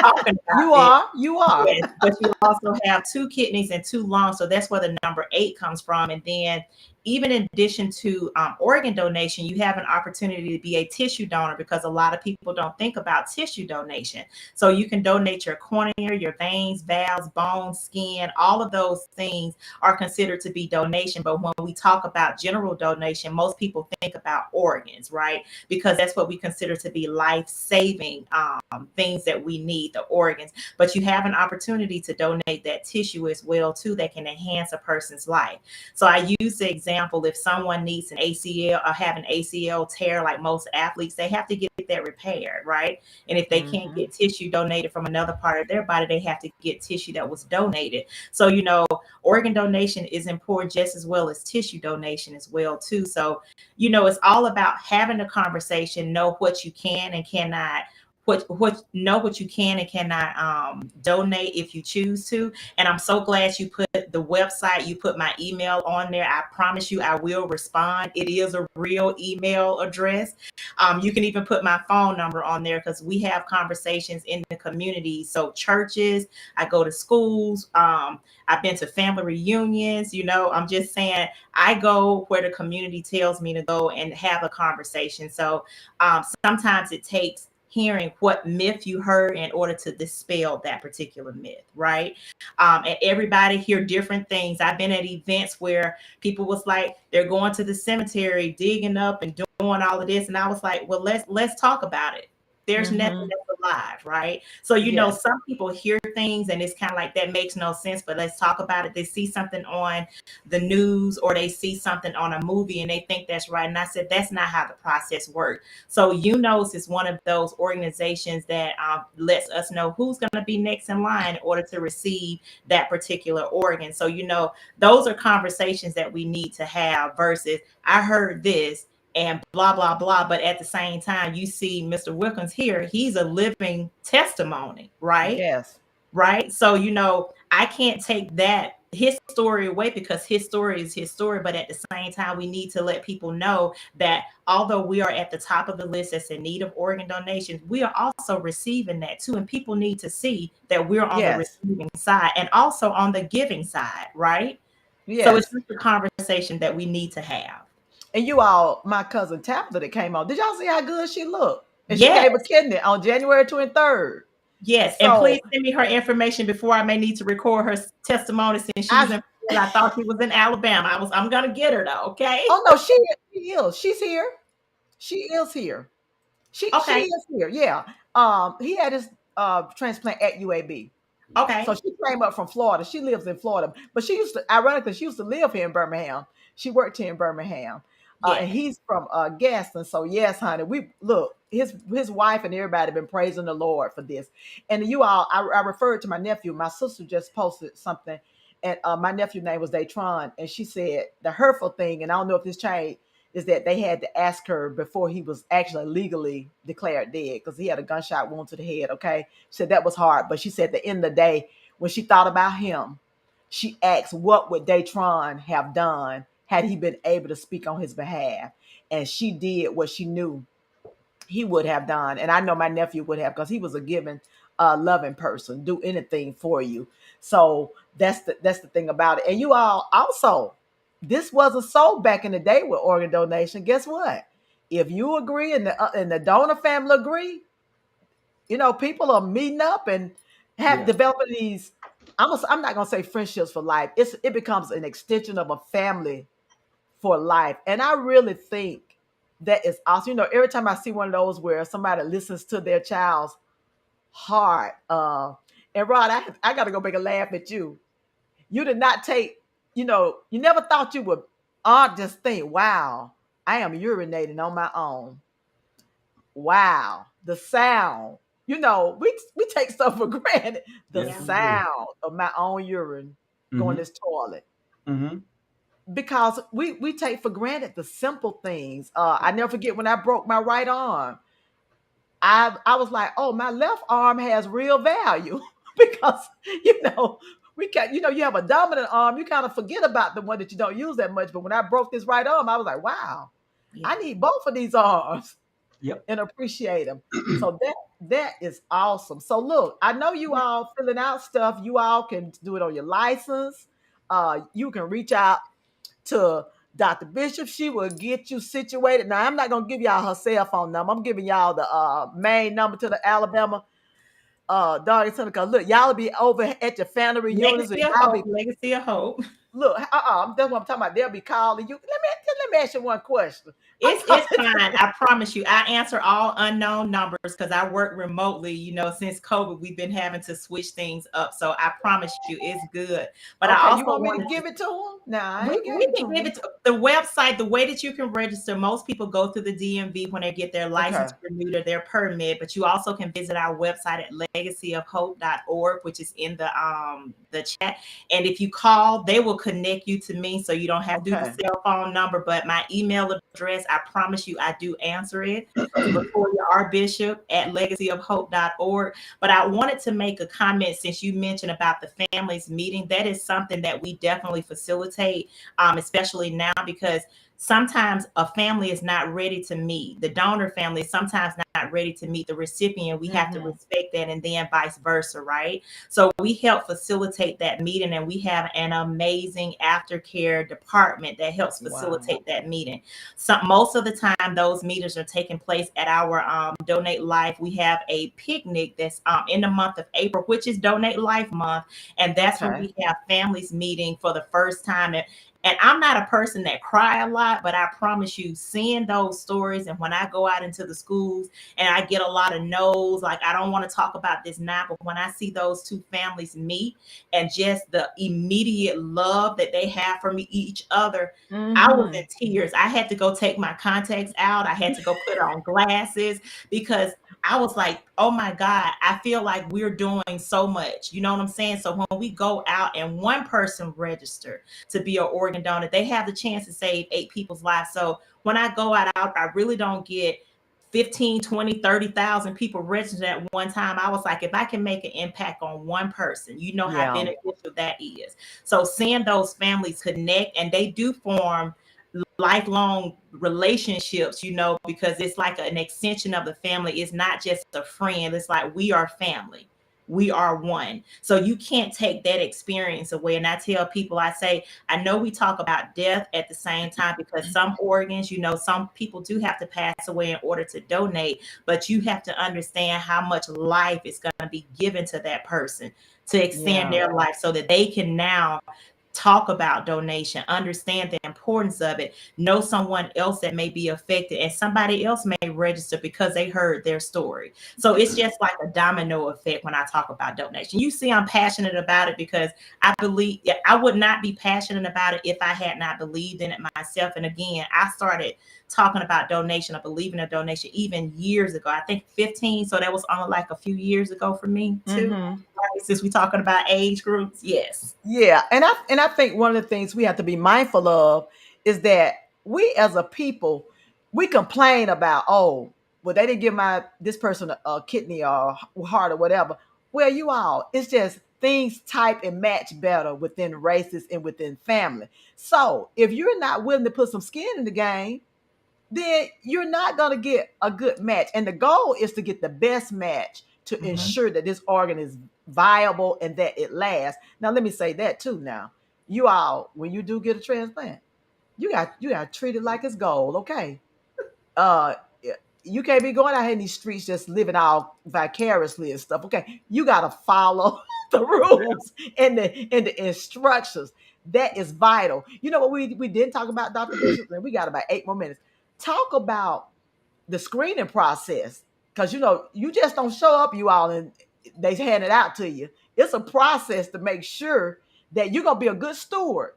talking about You this. are, you are. Yes, but you also have 2 kidneys and 2 lungs. So that's where the number 8 comes from. And then even in addition to organ donation, you have an opportunity to be a tissue donor, because a lot of people don't think about tissue donation. So you can donate your cornea, your veins, valves, bones, skin. All of those things are considered to be donation. But when we talk about general donation, most people think about organs, right? Because that's what we consider to be life-saving things that we need, the organs. But you have an opportunity to donate that tissue as well too, that can enhance a person's life. So I use the example, if someone needs an ACL or have an ACL tear, like most athletes, they have to get that repaired, right? And if they can't Mm-hmm. get tissue donated from another part of their body, they have to get tissue that was donated. So organ donation is important just as well as tissue donation as well too. So it's all about having a conversation, know what you can and cannot know what you can and cannot donate if you choose to. And I'm so glad you put the website, you put my email on there. I promise you I will respond. It is a real email address. You can even put my phone number on there because we have conversations in the community. So churches, I go to schools, I've been to family reunions. I'm just saying I go where the community tells me to go and have a conversation. So sometimes it takes hearing what myth you heard in order to dispel that particular myth, right? And everybody hear different things. I've been at events where people was like, they're going to the cemetery, digging up and doing all of this. And I was like, well, let's talk about it. There's nothing that's alive, right? So, some people hear things and it's kind of like, that makes no sense, but let's talk about it. They see something on the news or they see something on a movie and they think that's right. And I said, that's not how the process works. So UNOS is one of those organizations that lets us know who's going to be next in line in order to receive that particular organ. So, those are conversations that we need to have versus I heard this and blah, blah, blah. But at the same time, you see Mr. Wilkins here, he's a living testimony, right? Yes. Right. So, I can't take his story away because his story is his story. But at the same time, we need to let people know that although we are at the top of the list that's in need of organ donations, we are also receiving that too. And people need to see that we're on the receiving side and also on the giving side. Right. Yes. So it's just a conversation that we need to have. And you all, my cousin Tabitha that came on, did y'all see how good she looked? And she gave a kidney on January 23rd. Yes, so, and please send me her information before I may need to record her testimony since she was in Florida. I thought she was in Alabama. I'm gonna get her though, okay? Oh no, she is. She's here. She is here. She is here. Yeah. He had his transplant at UAB. Okay. So she came up from Florida. She lives in Florida, but she used to live here in Birmingham. She worked here in Birmingham. And he's from Gaston. So yes, honey, we look, his wife and everybody have been praising the Lord for this. And you all, I referred to my nephew. My sister just posted something, and my nephew's name was Datron, and she said the hurtful thing, and I don't know if this changed, is that they had to ask her before he was actually legally declared dead because he had a gunshot wound to the head. Okay, she said that was hard, but she said at the end of the day, when she thought about him, she asked, what would Datron have done had he been able to speak on his behalf? And she did what she knew he would have done. And I know my nephew would have, because he was a giving, loving person, do anything for you. So that's the thing about it. And you all also, this wasn't so back in the day with organ donation. Guess what? If you agree and the donor family agree, people are meeting up and have developing these, I'm not going to say friendships for life. It becomes an extension of a family for life. And I really think that is awesome. Every time I see one of those where somebody listens to their child's heart, and Rod, I got to go make a laugh at you. You did not take, you never thought you would just think, wow, I am urinating on my own. Wow, the sound. We take stuff for granted. The sound of my own urine going to this toilet. Mm-hmm. Because we take for granted the simple things. I never forget when I broke my right arm. I was like, oh, my left arm has real value because we can you have a dominant arm, you kind of forget about the one that you don't use that much. But when I broke this right arm, I was like, wow, I need both of these arms. And appreciate them. So that is awesome. So look, I know you all filling out stuff. You all can do it on your license. You can reach out to Dr. Bishop. She will get you situated. Now, I'm not going to give y'all her cell phone number. I'm giving y'all the main number to the Alabama Dog Center. Because look, y'all will be over at your family reunions. Legacy of Hope. Look, that's what I'm talking about. They'll be calling you. Let me ask you one question. It's fine. I promise you. I answer all unknown numbers because I work remotely. Since COVID, we've been having to switch things up. So I promise you, it's good. But I also you want me to give it to them? Nah, we can give it to the website. The way that you can register, most people go through the DMV when they get their license renewed or their permit. But you also can visit our website at legacyofhope.org, which is in the chat. And if you call, they will connect you to me so you don't have to do the Okay. cell phone number, but my email address, I promise you, I do answer it. LaToya R. Bishop at legacyofhope.org. But I wanted to make a comment since you mentioned about the families meeting. That is something that we definitely facilitate, especially now, because sometimes a family is not ready to meet. The donor family is sometimes not ready to meet the recipient. We have to respect that, and then vice versa, right? So we help facilitate that meeting, and we have an amazing aftercare department that helps facilitate that meeting. So most of the time, those meetings are taking place at our Donate Life. We have a picnic that's in the month of April, which is Donate Life Month, and that's when we have families meeting for the first time. And I'm not a person that cry a lot, but I promise you, seeing those stories, and when I go out into the schools and I get a lot of no's, like, I don't want to talk about this now, but when I see those two families meet and just the immediate love that they have for me, each other, I was in tears. I had to go take my contacts out. I had to go put on glasses because I was like, oh my God, I feel like we're doing so much. You know what I'm saying? So when we go out and one person register to be an organ donor, they have the chance to save 8 people's lives. So when I go out, I really don't get 15, 20, 30,000 people registered at one time. I was like, if I can make an impact on one person, you know how beneficial that is. So seeing those families connect, and they do form lifelong relationships, you know, because it's like an extension of the family. It's not just a friend. It's like, we are family. We are one. So you can't take that experience away. And I tell people, I say, I know we talk about death at the same time, because some organs, you know, some people do have to pass away in order to donate, but you have to understand how much life is going to be given to that person to extend their life so that they can now talk about donation, understand the importance of it, know someone else that may be affected, and somebody else may register because they heard their story. So it's just like a domino effect when I talk about donation. You see, I'm passionate about it because I believe I would not be passionate about it if I had not believed in it myself. And again, I started talking about donation, or believing in donation, even years ago. I think 15. So that was only like a few years ago for me too. Right? Since we're talking about age groups, yes. Yeah, and I think one of the things we have to be mindful of is that we as a people, we complain about, oh, well, they didn't give this person a kidney or heart or whatever. Well, you all, it's just things type and match better within races and within family. So if you're not willing to put some skin in the game, then you're not going to get a good match. And the goal is to get the best match to ensure that this organ is viable and that it lasts. Now, let me say that too. Now, you all, when you do get a transplant, you got to treat it like it's gold. Okay. You can't be going out here in these streets just living all vicariously and stuff. Okay. You got to follow the rules and the instructions. That is vital. You know what we didn't talk about, Dr. Bishop, and we got about 8 more minutes. Talk about the screening process, because you know you just don't show up, you all, and they hand it out to you. It's a process to make sure that you're gonna be a good steward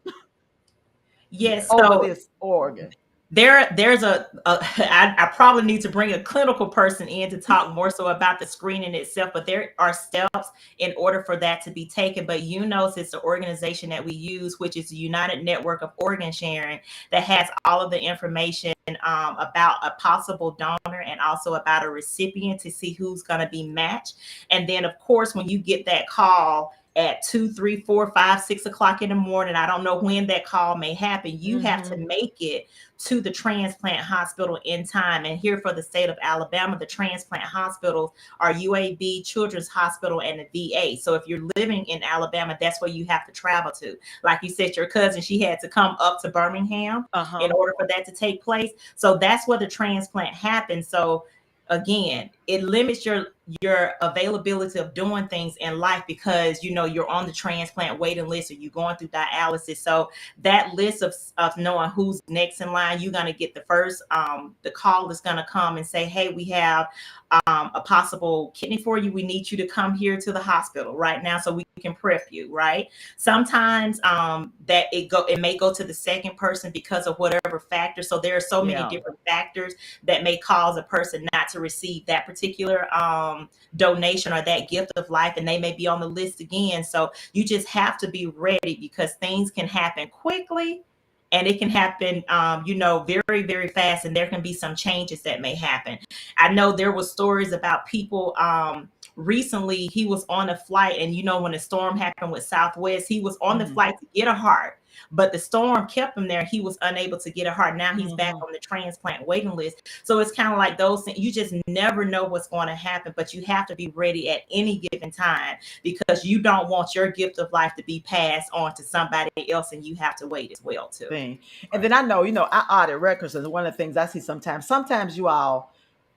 over this organ. There's I probably need to bring a clinical person in to talk more so about the screening itself, but there are steps in order for that to be taken. But UNOS is the organization that we use, which is the United Network of Organ Sharing, that has all of the information about a possible donor and also about a recipient to see who's going to be matched. And then, of course, when you get that call at 2, 3, 4, 5, 6 o'clock in the morning, I don't know when that call may happen, you have to make it to the transplant hospital in time. And here for the state of Alabama, the transplant hospitals are UAB, Children's Hospital, and the VA. So if you're living in Alabama, that's where you have to travel to. Like you said, your cousin, she had to come up to Birmingham in order for that to take place. So that's where the transplant happens. So again, it limits your availability of doing things in life because, you know, you're on the transplant waiting list or you're going through dialysis. So that list of knowing who's next in line, you're going to get the first, the call is going to come and say, hey, we have a possible kidney for you. We need you to come here to the hospital right now so we can prep you, right? Sometimes that it may go to the second person because of whatever factor. So there are so many different factors that may cause a person not to receive that particular particular donation or that gift of life, and they may be on the list again. So you just have to be ready, because things can happen quickly, and it can happen, very, very fast, and there can be some changes that may happen. I know there was stories about people. Recently, he was on a flight, and when the storm happened with Southwest, he was on the flight to get a heart, but the storm kept him there. He was unable to get a heart. Now he's back on the transplant waiting list. So it's kind of like those things. You just never know what's going to happen, but you have to be ready at any given time, because you don't want your gift of life to be passed on to somebody else, and you have to wait as well too. Thing. And then I know, I audit records, and one of the things I see sometimes you all,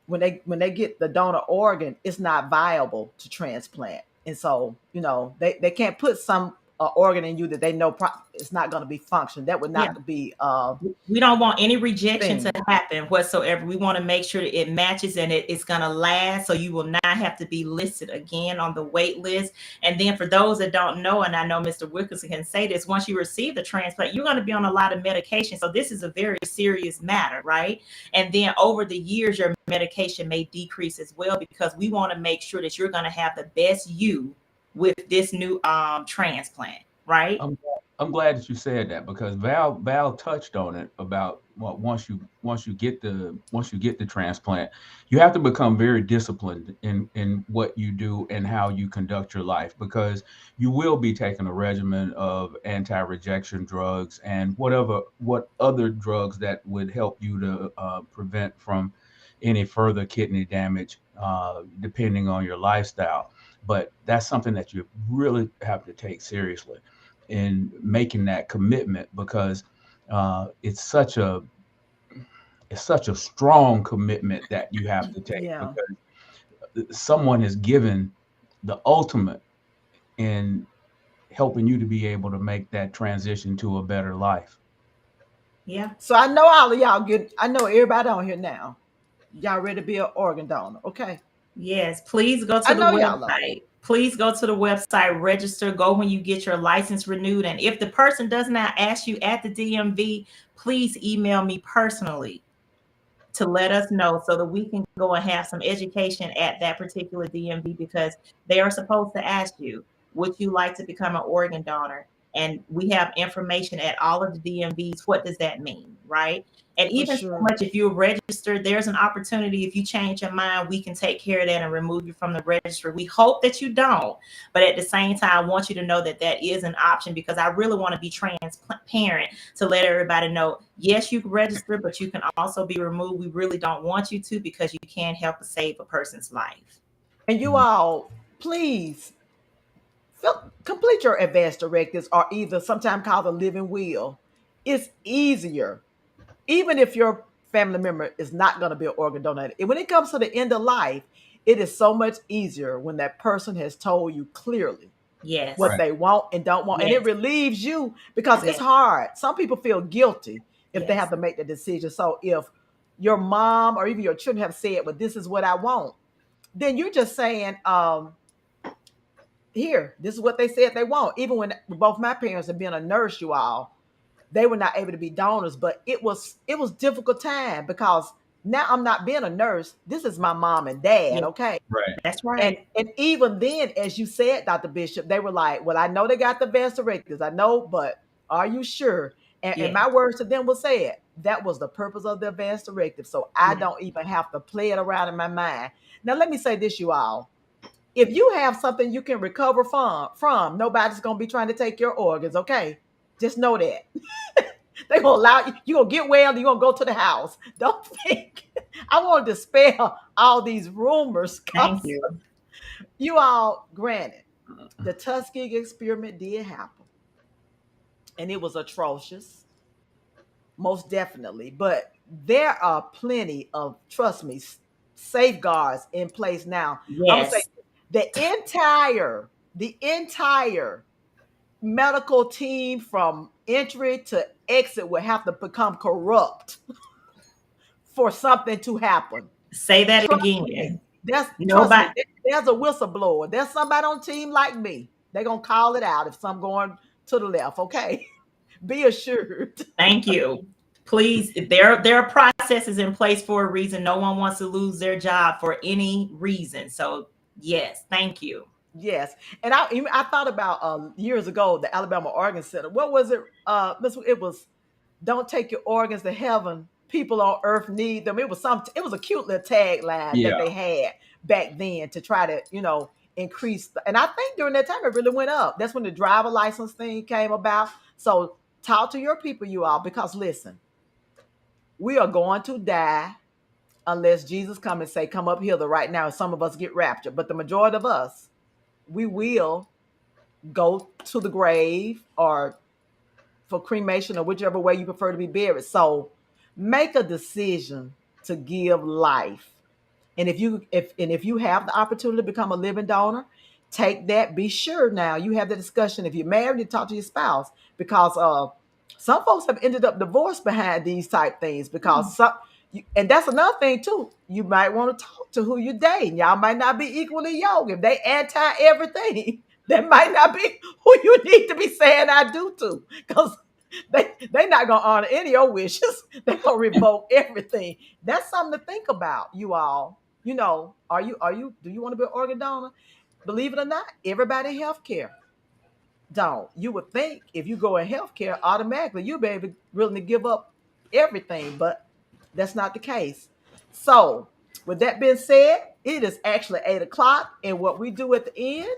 when they get the donor organ, it's not viable to transplant. And so, they can't put some organ in you that they know it's not going to be function. That would not be we don't want any rejection thing. to happen whatsoever. We want to make sure that it matches and it's going to last, so you will not have to be listed again on the wait list. And then for those that don't know, and I know Mr. Wilkinson can say this, once you receive the transplant, you're going to be on a lot of medication. So this is a very serious matter, right? And then over the years, your medication may decrease as well, because we want to make sure that you're going to have the best you with this new transplant, right? I'm glad that you said that, because Val touched on it about once you get the transplant, you have to become very disciplined in what you do and how you conduct your life, because you will be taking a regimen of anti-rejection drugs and what other drugs that would help you to prevent from any further kidney damage, depending on your lifestyle. But that's something that you really have to take seriously in making that commitment, because it's such a strong commitment that you have to take, because someone is given the ultimate in helping you to be able to make that transition to a better life. Yeah. So I know all of y'all I know everybody on here now. Y'all ready to be an organ donor, okay? Yes, please go to the website. Please go to the website, register, go when you get your license renewed. And if the person does not ask you at the DMV, please email me personally to let us know, so that we can go and have some education at that particular DMV, because they are supposed to ask you, would you like to become an organ donor? And we have information at all of the DMVs. What does that mean, right? And even so much, if you're registered, there's an opportunity. If you change your mind, we can take care of that and remove you from the registry. We hope that you don't, but at the same time, I want you to know that that is an option, because I really want to be transparent to let everybody know, yes, you can register, but you can also be removed. We really don't want you to, because you can't help but save a person's life. And you all, please complete your advance directives, or either sometimes called a living will. It's easier, even if your family member is not going to be an organ donor. When it comes to the end of life, it is so much easier when that person has told you clearly what they want and don't want. And it relieves you, because it's hard. Some people feel guilty if they have to make the decision. So if your mom or even your children have said, well, this is what I want, then you're just saying, here, this is what they said they want. Even when both my parents have been a nurse, you all, they were not able to be donors, but it was difficult time, because now I'm not being a nurse. This is my mom and dad. Okay. Right. That's right. And even then, as you said, Dr. Bishop, they were like, well, I know they got the advance directives. I know, but are you sure? And my words to them was said, that was the purpose of the advance directive. So I don't even have to play it around in my mind. Now, let me say this, you all. If you have something you can recover from, nobody's going to be trying to take your organs, okay? Just know that. They're going to allow you. You're going to get well, you're going to go to the house. Don't think. I want to dispel all these rumors. Thank you. You all, granted, the Tuskegee experiment did happen. And it was atrocious. Most definitely. But there are plenty of, trust me, safeguards in place now. Yes. I'm going to say, the entire medical team from entry to exit will have to become corrupt for something to happen. Say that again. There's a whistleblower. There's somebody on team like me. They're going to call it out if some going to the left. Okay. Be assured. Thank you. Please, there are processes in place for a reason. No one wants to lose their job for any reason. So yes, thank you. Yes, and I thought about years ago the Alabama Organ Center. What was it? It was "Don't take your organs to heaven. People on earth need them." It was some. It was a cute little tagline that Yeah. they had back then to try to increase. And I think during that time it really went up. That's when the driver license thing came about. So talk to your people, you all, because listen, we are going to die unless Jesus come and say, "Come up hither right now." And some of us get raptured, but the majority of us, we will go to the grave or for cremation or whichever way you prefer to be buried. So make a decision to give life. And if you have the opportunity to become a living donor, take that. Be sure now you have the discussion. If you're married, you talk to your spouse, because some folks have ended up divorced behind these type things, because and that's another thing too. You might want to talk to who you're dating. Y'all might not be equally yoked. If they anti everything, that might not be who you need to be saying "I do" to, because they not gonna honor any of your wishes. They're gonna revoke everything. That's something to think about, you all. Are you do you want to be an organ donor? Believe it or not, everybody in healthcare don't. You would think if you go in healthcare, automatically you'll be able to willing to give up everything, but that's not the case. So, with that being said, it is actually 8 o'clock, and what we do at the end,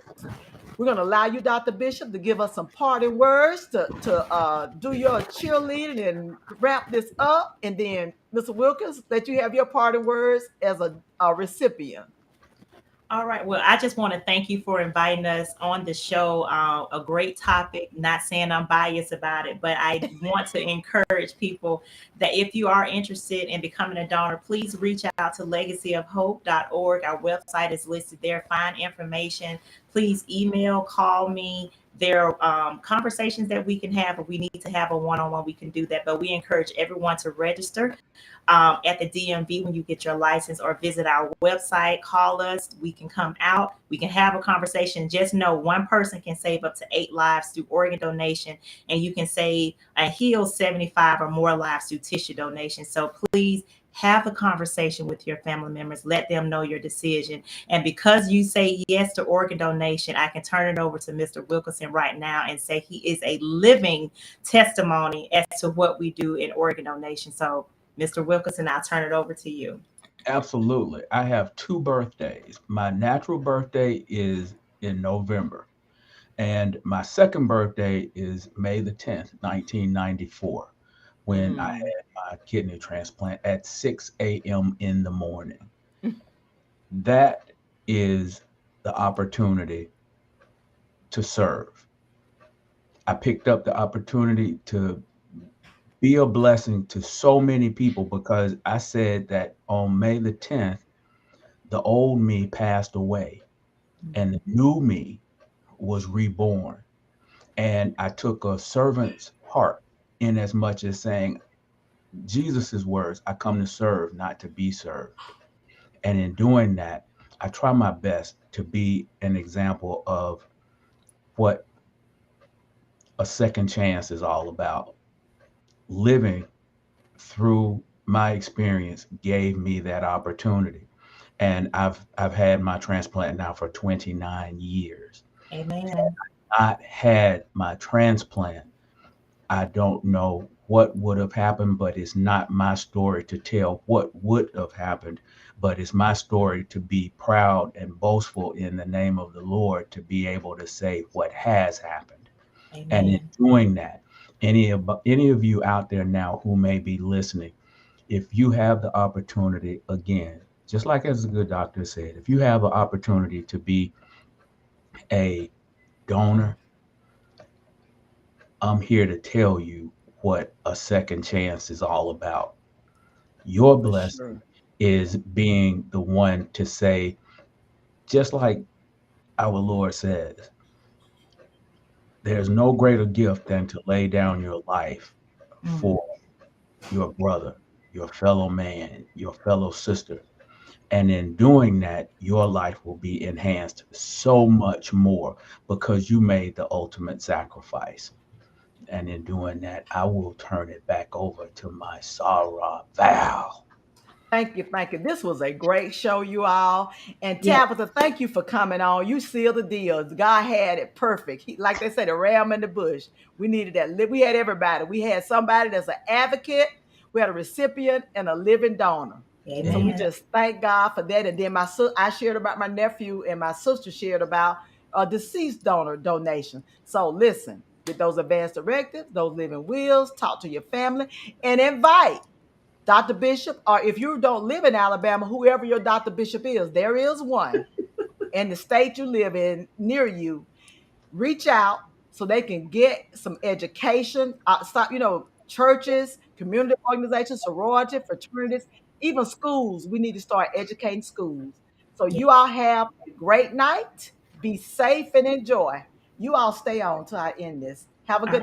we're going to allow you, Dr. Bishop, to give us some parting words to do your cheerleading and wrap this up. And then, Mr. Wilkins, let you have your parting words as a recipient. All right. Well, I just want to thank you for inviting us on the show. A great topic. Not saying I'm biased about it, but I want to encourage people that if you are interested in becoming a donor, please reach out to legacyofhope.org. Our website is listed there. Find information. Please email, call me. There are conversations that we can have. If we need to have a one-on-one, we can do that. But we encourage everyone to register at the DMV when you get your license, or visit our website. Call us. We can come out. We can have a conversation. Just know one person can save up to 8 lives through organ donation, and you can save and heal 75 or more lives through tissue donation. So please have a conversation with your family members. Let them know your decision. And because you say yes to organ donation, I can turn it over to Mr. Wilkinson right now and say he is a living testimony as to what we do in organ donation. So, Mr. Wilkinson, I'll turn it over to you. Absolutely. I have 2 birthdays. My natural birthday is in November, and my second birthday is May the 10th, 1994, when I had my kidney transplant at 6 a.m. in the morning. That is the opportunity to serve. I picked up the opportunity to be a blessing to so many people, because I said that on May the 10th, the old me passed away and the new me was reborn. And I took a servant's heart, in as much as saying Jesus's words, "I come to serve, not to be served." And in doing that, I try my best to be an example of what a second chance is all about. Living through my experience gave me that opportunity. And I've had my transplant now for 29 years. Amen. I had my transplant, I don't know what would have happened, but it's not my story to tell what would have happened, but it's my story to be proud and boastful in the name of the Lord, to be able to say what has happened. Amen. And in doing that, any of you out there now who may be listening, if you have the opportunity, again, just like as the good doctor said, if you have an opportunity to be a donor, I'm here to tell you what a second chance is all about. Your blessing is being the one to say, just like our Lord says, there's no greater gift than to lay down your life for your brother, your fellow man, your fellow sister. And in doing that, your life will be enhanced so much more, because you made the ultimate sacrifice. And in doing that, I will turn it back over to my Sarah Val. Thank you, thank you. This was a great show, you all. And Yep. Tabitha, thank you for coming on. You sealed the deal. God had it perfect. Like they said, the ram in the bush. We needed that. We had everybody. We had somebody that's an advocate. We had a recipient and a living donor. So we Amen. just thank God for that. And then I shared about my nephew, and my sister shared about a deceased donor donation. So listen, get those advance directives, those living wills, talk to your family, and invite Dr. Bishop, or if you don't live in Alabama, whoever your Dr. Bishop is, there is one in the state you live in near you. Reach out so they can get some education. Stop, churches, community organizations, sorority, fraternities, even schools. We need to start educating schools. So Yeah. you all have a great night. Be safe and enjoy. You all stay on till I end this. Have a good